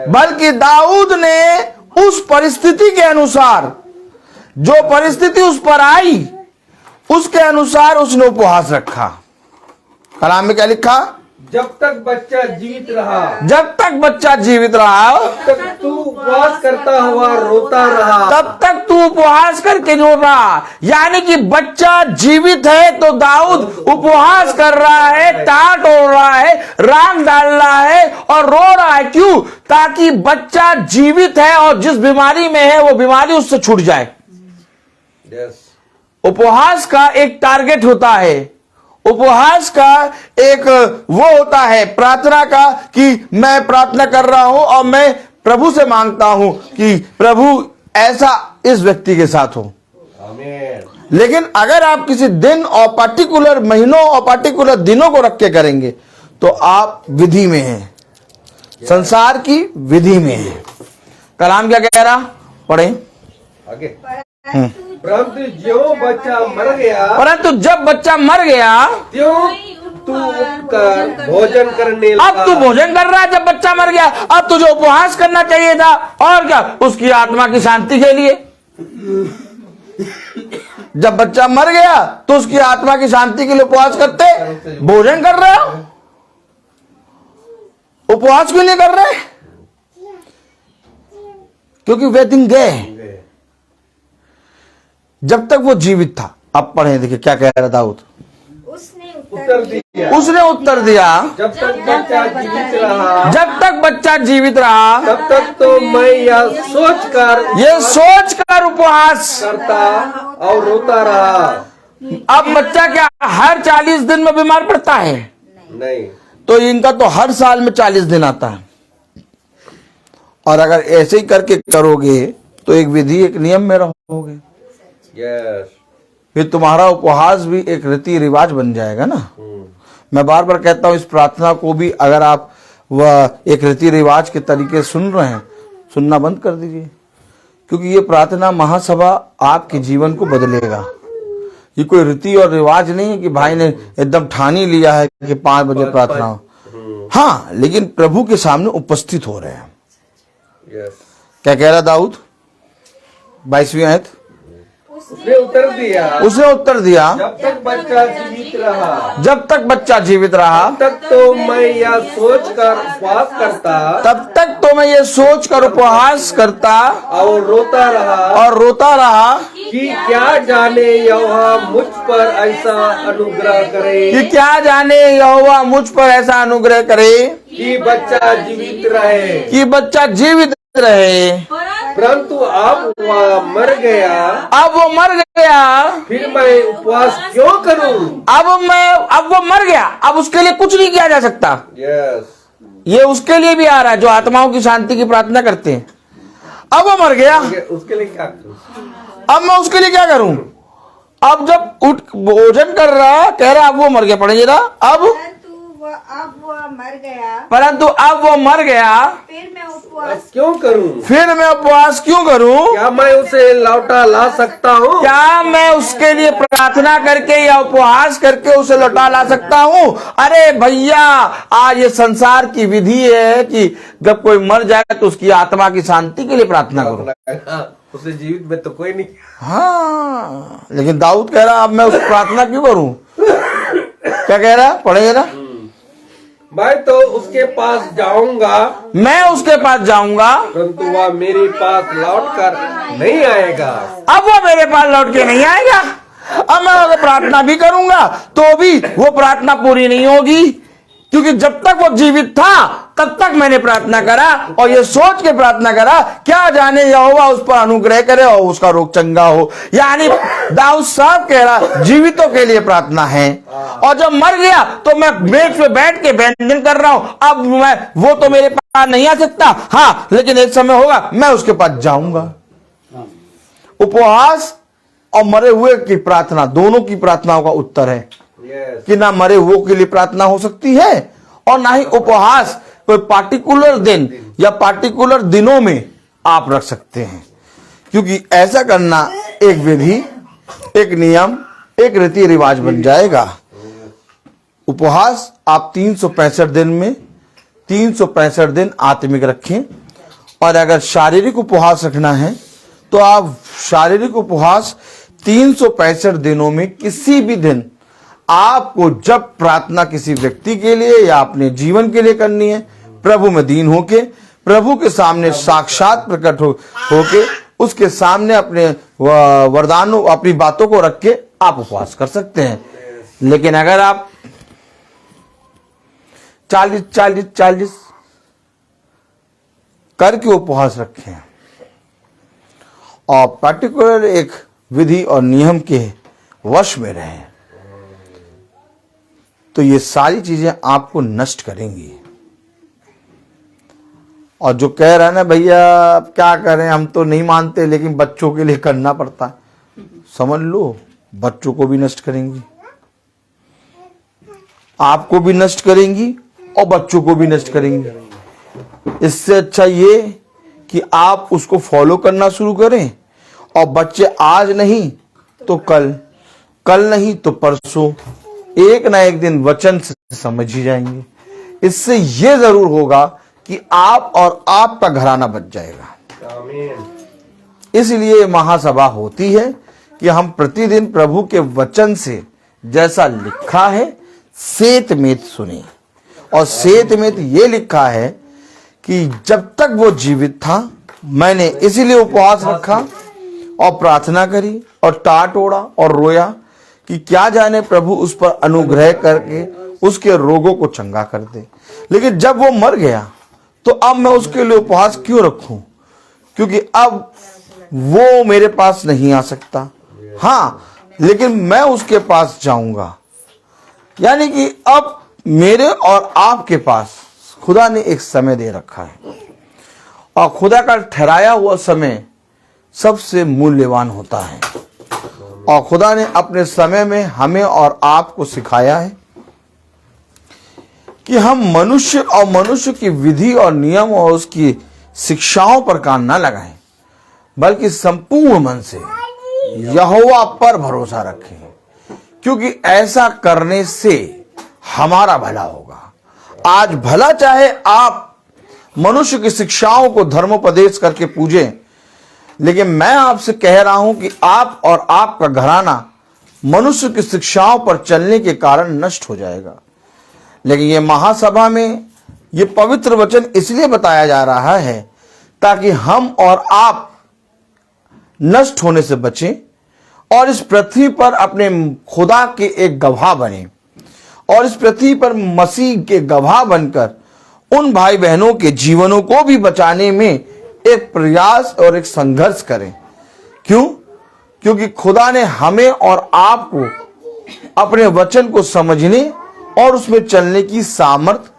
बल्कि दाऊद ने उस परिस्थिति के अनुसार, जो परिस्थिति उस पर आई उसके अनुसार उसने उपवास रखा। कलाम में क्या लिखा? जब तक बच्चा जीवित रहा, जब तक बच्चा जीवित रहा, तब तक तू उपवास करता हुआ रोता रहा। तब तक तू उपवास करके रो रहा। यानी कि बच्चा जीवित है तो दाऊद उपवास कर रहा है, टाट ओढ़ रहा है, राग डाल रहा है और रो रहा है। क्यों? ताकि बच्चा जीवित है और जिस बीमारी में है वो बीमारी उससे छूट जाए। यस, उपवास का एक टारगेट होता है, उपवास का एक वो होता है प्रार्थना का, कि मैं प्रार्थना कर रहा हूं और मैं प्रभु से मांगता हूं कि प्रभु ऐसा इस व्यक्ति के साथ हो। आमीन। लेकिन अगर आप किसी दिन और पार्टिकुलर महीनों और पार्टिकुलर दिनों को रख के करेंगे तो आप विधि में हैं, संसार की विधि में हैं। कलाम क्या कह रहा? पढ़े आगे। परंतु ज्यों बच्चा मर गया, परंतु जब बच्चा मर गया, त्यों तू उठकर भोजन करने लगा। अब तू भोजन कर रहा है। जब बच्चा मर गया, अब तुझे उपवास करना चाहिए था। और क्या? उसकी आत्मा की शांति के लिए। जब बच्चा मर गया तो उसकी आत्मा की शांति के लिए उपवास करते, भोजन कर रहे हो, उपवास क्यों नहीं कर रहे? क्योंकि वे दिन गए जब तक वो जीवित था। अब पढ़े, देखिए क्या कह रहा दाऊद। उसने उत्तर दिया, उसने उत्तर दिया, जब तक बच्चा जीवित रहा, जब तक बच्चा जीवित रहा, तब तक तो मैं यह सोचकर उपवास करता और रोता रहा। अब बच्चा क्या हर 40 दिन में बीमार पड़ता है? नहीं। तो इनका तो हर साल में 40 दिन आता है। और अगर ऐसे ही करके करोगे तो एक विधि, एक नियम में रहोगे। यस, फिर तुम्हारा उपवास भी एक रीति रिवाज बन जाएगा ना। मैं बार बार कहता हूं, इस प्रार्थना को भी अगर आप वह एक रीति रिवाज के तरीके सुन रहे हैं, सुनना बंद कर दीजिए, क्योंकि ये प्रार्थना महासभा आपके जीवन को बदलेगा। ये कोई रीति और रिवाज नहीं है कि भाई ने एकदम ठान ही लिया है कि 5 बजे प्रार्थना हो। हाँ, लेकिन प्रभु के सामने उपस्थित हो रहे हैं। यस। क्या कह रहा दाऊद? 22वीं आयत। उसने उत्तर दिया जब तक बच्चा जीवित रहा जब तक बच्चा जीवित रहा तब तक तो मैं यह सोच कर उपवास करता तब तक तो मैं ये सोच कर उपहास करता और रोता रहा कि क्या जाने यहोवा मुझ पर ऐसा अनुग्रह करे कि क्या जाने यहोवा मुझ पर ऐसा अनुग्रह करे कि बच्चा जीवित रहे। कि बच्चा जीवित रहे। परंतु अब वह मर गया, अब वो मर गया, फिर मैं उपवास क्यों करूं? अब वो मर गया, अब उसके लिए कुछ नहीं किया जा सकता। यस, ये उसके लिए भी आ रहा है जो आत्माओं की शांति की प्रार्थना करते हैं। अब वो मर गया, उसके लिए क्या करूं? अब मैं उसके लिए क्या करूं? अब जब उठ भोजन कर रहा, कह रहा अब वो मर गया, पढ़े जरा। अब वह मर गया, परंतु अब वो मर गया, फिर मैं उपवास क्यों करूं? फिर मैं उपवास क्यों करूं? क्या मैं उसे लौटा ला सकता हूं? क्या मैं उसके लिए प्रार्थना करके या उपवास करके उसे लौटा ला सकता हूं? अरे भैया, आज ये संसार की विधि है कि जब कोई मर जाए तो उसकी आत्मा की शांति के लिए प्रार्थना करो। उसे जीवित में तो कोई नहीं। हाँ, लेकिन दाऊद कह रहा अब मैं उस प्रार्थना क्यों करूं? क्या कह रहा, पढ़े ना। मैं तो उसके पास जाऊंगा, मैं उसके पास जाऊंगा, परंतु वह मेरे पास लौट कर नहीं आएगा। अब वो मेरे पास लौट के नहीं आएगा। अब मैं अगर प्रार्थना भी करूंगा तो भी वो प्रार्थना पूरी नहीं होगी, क्योंकि जब तक वो जीवित था तब तक मैंने प्रार्थना करा और ये सोच के प्रार्थना करा क्या जाने यहोवा उस पर अनुग्रह करे और उसका रोग चंगा हो। यानी दाऊद साहब कह रहा जीवितों के लिए प्रार्थना है, और जब मर गया तो मैं बेंच पे बैठ के व्यंजन कर रहा हूं। अब मैं वो तो मेरे पास नहीं आ सकता, हाँ, लेकिन एक समय होगा मैं उसके पास जाऊंगा। उपवास और मरे हुए की प्रार्थना, दोनों की प्रार्थनाओं का उत्तर है कि ना मरे हुए के लिए प्रार्थना हो सकती है और ना ही उपवास कोई पार्टिकुलर दिन या पार्टिकुलर दिनों में आप रख सकते हैं, क्योंकि ऐसा करना एक विधि, एक नियम, एक रीति रिवाज बन जाएगा। उपवास आप 365 दिन में 365 दिन आत्मिक रखें, और अगर शारीरिक उपवास रखना है तो आप शारीरिक उपवास 365 दिनों में किसी भी दिन आपको जब प्रार्थना किसी व्यक्ति के लिए या अपने जीवन के लिए करनी है, प्रभु में दीन होके, प्रभु के सामने साक्षात प्रकट होके उसके सामने अपने वरदानों, अपनी बातों को रख के आप उपवास कर सकते हैं। लेकिन अगर आप 40 करके उपवास रखें और पर्टिकुलर एक विधि और नियम के वश में रहें, तो ये सारी चीजें आपको नष्ट करेंगी। और जो कह रहा है ना भैया अब क्या करें, हम तो नहीं मानते लेकिन बच्चों के लिए करना पड़ता है, समझ लो बच्चों को भी नष्ट करेंगी, आपको भी नष्ट करेंगी और बच्चों को भी नष्ट करेंगी। इससे अच्छा ये कि आप उसको फॉलो करना शुरू करें और बच्चे आज नहीं तो कल नहीं तो परसों, एक ना एक दिन वचन से समझ ही जाएंगे। इससे यह जरूर होगा कि आप और आपका घराना बच जाएगा। आमीन। इसलिए महासभा होती है कि हम प्रतिदिन प्रभु के वचन से जैसा लिखा है सेतमेत सुने, और सेतमेत ये लिखा है कि जब तक वो जीवित था मैंने इसीलिए उपवास रखा और प्रार्थना करी और टाट ओढ़ा और रोया कि क्या जाने प्रभु उस पर अनुग्रह करके उसके रोगों को चंगा कर दे। लेकिन जब वो मर गया तो अब मैं उसके लिए उपवास क्यों रखूं, क्योंकि अब वो मेरे पास नहीं आ सकता। हाँ, लेकिन मैं उसके पास जाऊंगा, यानी कि अब मेरे और आपके पास खुदा ने एक समय दे रखा है, और खुदा का ठहराया हुआ समय सबसे मूल्यवान होता है। और खुदा ने अपने समय में हमें और आपको सिखाया है कि हम मनुष्य की विधि और नियम और उसकी शिक्षाओं पर कान न लगाएं, बल्कि संपूर्ण मन से यहोवा पर भरोसा रखें, क्योंकि ऐसा करने से हमारा भला होगा। आज भला चाहे आप मनुष्य की शिक्षाओं को धर्मोपदेश करके पूजें, लेकिन मैं आपसे कह रहा हूं कि आप और आपका घराना मनुष्य की शिक्षाओं पर चलने के कारण नष्ट हो जाएगा। लेकिन ये महासभा में ये पवित्र वचन इसलिए बताया जा रहा है ताकि हम और आप नष्ट होने से बचें और इस पृथ्वी पर अपने खुदा के एक गवाह बने और इस पृथ्वी पर मसीह के गवाह बनकर उन भाई बहनों के जीवनों को भी बचाने में एक प्रयास और एक संघर्ष करें। क्यों? क्योंकि खुदा ने हमें और आपको अपने वचन को समझने और उसमें चलने की सामर्थ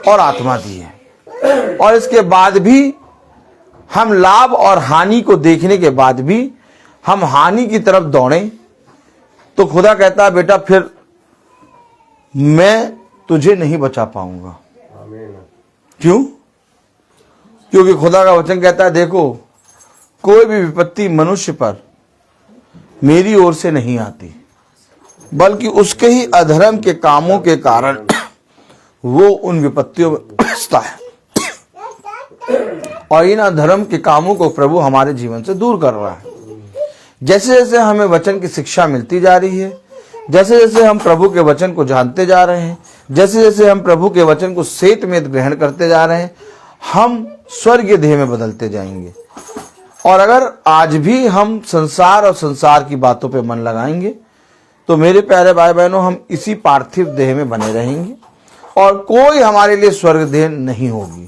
और आत्मा दी है। और इसके बाद भी हम लाभ और हानि को देखने के बाद भी हम हानि की तरफ दौड़ें तो खुदा कहता है बेटा फिर मैं तुझे नहीं बचा पाऊंगा। क्यों? क्योंकि खुदा का वचन कहता है देखो कोई भी विपत्ति मनुष्य पर मेरी ओर से नहीं आती बल्कि उसके ही अधर्म के कामों के कारण वो उन विपत्तियों में फंसता है और इन अधर्म के कामों को प्रभु हमारे जीवन से दूर कर रहा है। जैसे जैसे हमें वचन की शिक्षा मिलती जा रही है, जैसे जैसे हम प्रभु के वचन को जानते जा रहे हैं, जैसे जैसे हम प्रभु के वचन को सेत में ग्रहण करते जा रहे हैं, हम स्वर्गीय देह में बदलते जाएंगे। और अगर आज भी हम संसार और संसार की बातों पे मन लगाएंगे तो मेरे प्यारे भाई बहनों हम इसी पार्थिव देह में बने रहेंगे और कोई हमारे लिए स्वर्ग देह नहीं होगी।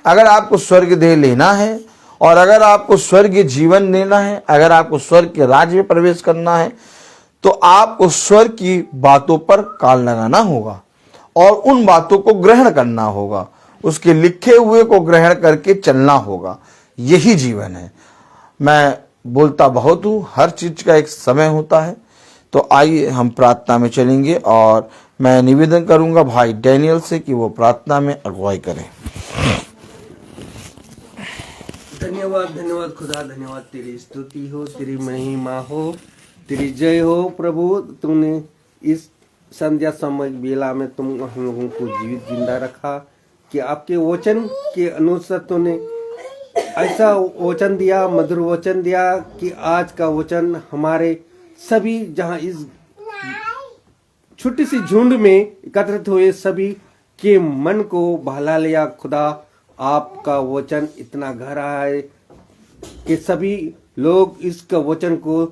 अगर आपको स्वर्ग देह लेना है और अगर आपको स्वर्गीय जीवन लेना है, अगर आपको स्वर्ग के राज्य में प्रवेश करना है तो आपको स्वर्ग की बातों पर कान लगाना होगा और उन बातों को ग्रहण करना होगा, उसके लिखे हुए को ग्रहण करके चलना होगा। यही जीवन है। मैं बोलता बहुत हूँ, हर चीज का एक समय होता है। तो आइए हम प्रार्थना में चलेंगे और मैं निवेदन करूंगा भाई डैनियल से कि वो प्रार्थना में अगुवाई करें। धन्यवाद धन्यवाद खुदा, धन्यवाद। तेरी स्तुति हो, तेरी महिमा हो, तेरी जय हो प्रभु। तुमने इस संध्या समय बेला में तुम हम लोगों को जीवित जिंदा रखा कि आपके वचन के अनुसार तुमने ऐसा वचन दिया, मधुर वचन दिया कि आज का वचन हमारे सभी जहां इस छोटी सी झुंड में एकत्रित हुए सभी के मन को बहला लिया। खुदा आपका वचन इतना गहरा है कि सभी लोग इसका वचन को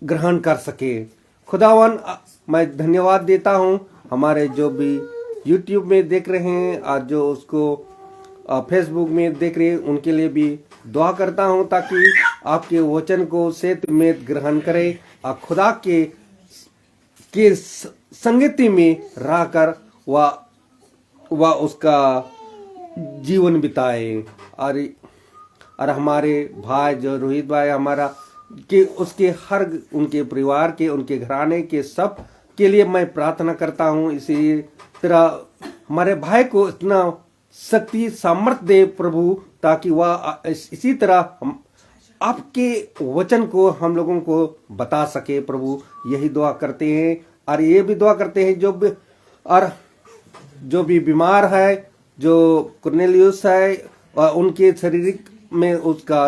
ग्रहण कर सके। खुदावन मैं धन्यवाद देता हूँ हमारे जो भी YouTube में देख रहे हैं और जो उसको फेसबुक में देख रहे हैं उनके लिए भी दुआ करता हूँ ताकि आपके वचन को सेत में ग्रहण करें और खुदा के संगति में रहकर वह उसका जीवन बिताए। और हमारे भाई जो रोहित भाई हमारा कि उसके हर उनके परिवार के उनके घराने के सब के लिए मैं प्रार्थना करता हूँ। इसी तरह हमारे भाई को इतना शक्ति सामर्थ्य दे प्रभु ताकि वह इसी तरह हम आपके वचन को हम लोगों को बता सके प्रभु। यही दुआ करते हैं और ये भी दुआ करते हैं जो भी बीमार है, जो कुर्नेलियुस है और उनके शारीरिक में उसका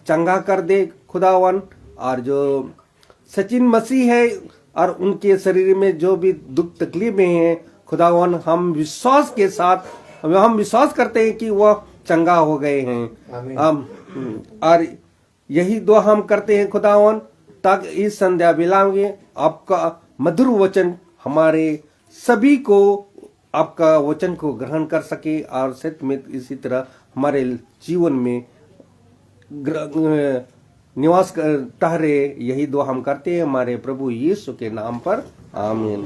चंगा कर दे खुदावन। और जो सचिन मसीह है और उनके शरीर में जो भी दुख तकलीफें हैं खुदावन, हम विश्वास के साथ हम विश्वास करते हैं कि वह चंगा हो गए हैं। और यही दुआ हम करते हैं खुदावन ताकि इस संध्या बेला में आपका मधुर वचन हमारे सभी को आपका वचन को ग्रहण कर सके और सत्य में इसी तरह हमारे जीवन में निवास ठहरे। यही दुआ हम करते हैं हमारे प्रभु यीशु के नाम पर, आमीन।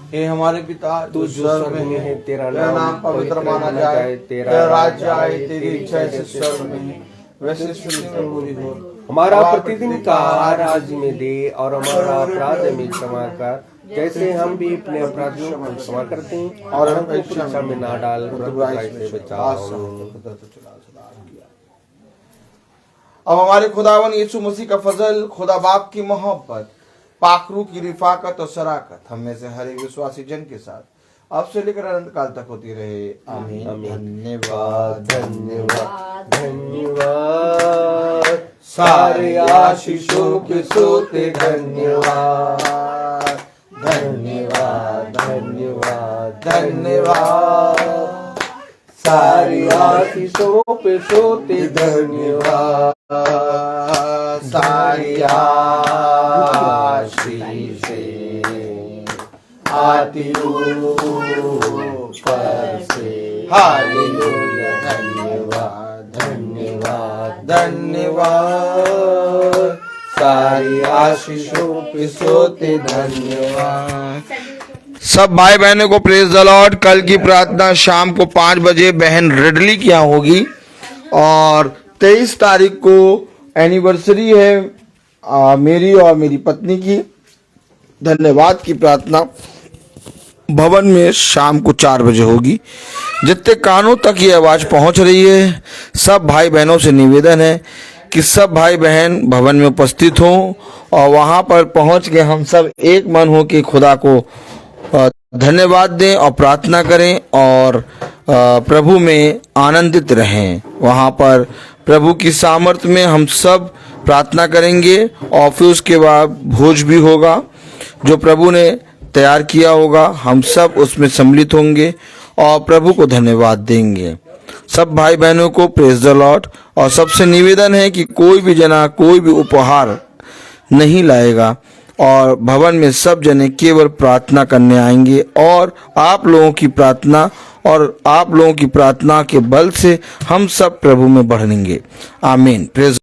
हे हमारे पिता तू जो स्वर्ग में है, तेरा नाम पवित्र माना जाए, तेरा राज्य आए, तेरी इच्छा ऐसे स्वर्ग में है वैसे पृथ्वी में पूरी हो। हमारा प्रतिदिन का आहार आज में दे और हमारा अपराध में क्षमा कर जैसे हम भी अपने अपराधियों को क्षमा करते हैं और हमको परीक्षा में ना डाल से बचाओ। अब हमारे खुदावन यीशु मसीह का फजल, खुदा बाप की मोहब्बत, पाखरू की रिफाकत और शराकत हम में से हर एक विश्वासी जन के साथ अब से लेकर अनंत काल तक होती रहे। आमीन। धन्यवाद धन्यवाद धन्यवाद। सारे आशीषों के सोते धन्यवाद, धन्यवाद, धन्यवाद, धन्यवाद। सारी आशीषों पे सोते धन्यवाद, सारी आशीषें आती ऊपर से। हालेलुया, धन्यवाद, धन्यवाद, धन्यवाद। सारी आशीषों पे सोते धन्यवाद। सब भाई बहनों को प्रेज द लॉर्ड। कल की प्रार्थना शाम को 5 बजे बहन रेडली की यहाँ होगी और 23 तारीख को एनिवर्सरी है मेरी और मेरी पत्नी की। धन्यवाद की प्रार्थना भवन में शाम को 4 बजे होगी। जितने कानों तक ये आवाज़ पहुंच रही है, सब भाई बहनों से निवेदन है कि सब भाई बहन भवन में उपस्थित हों और वहां पर पहुंच के हम सब एक मन हो के खुदा को धन्यवाद दें और प्रार्थना करें और प्रभु में आनंदित रहें। वहां पर प्रभु की सामर्थ्य में हम सब प्रार्थना करेंगे और फिर उसके बाद भोज भी होगा जो प्रभु ने तैयार किया होगा। हम सब उसमें सम्मिलित होंगे और प्रभु को धन्यवाद देंगे। सब भाई बहनों को प्रेज द लॉर्ड। और सबसे निवेदन है कि कोई भी जना कोई भी उपहार नहीं लाएगा और भवन में सब जने केवल प्रार्थना करने आएंगे और आप लोगों की प्रार्थना के बल से हम सब प्रभु में बढ़ेंगे। आमीन। प्रेज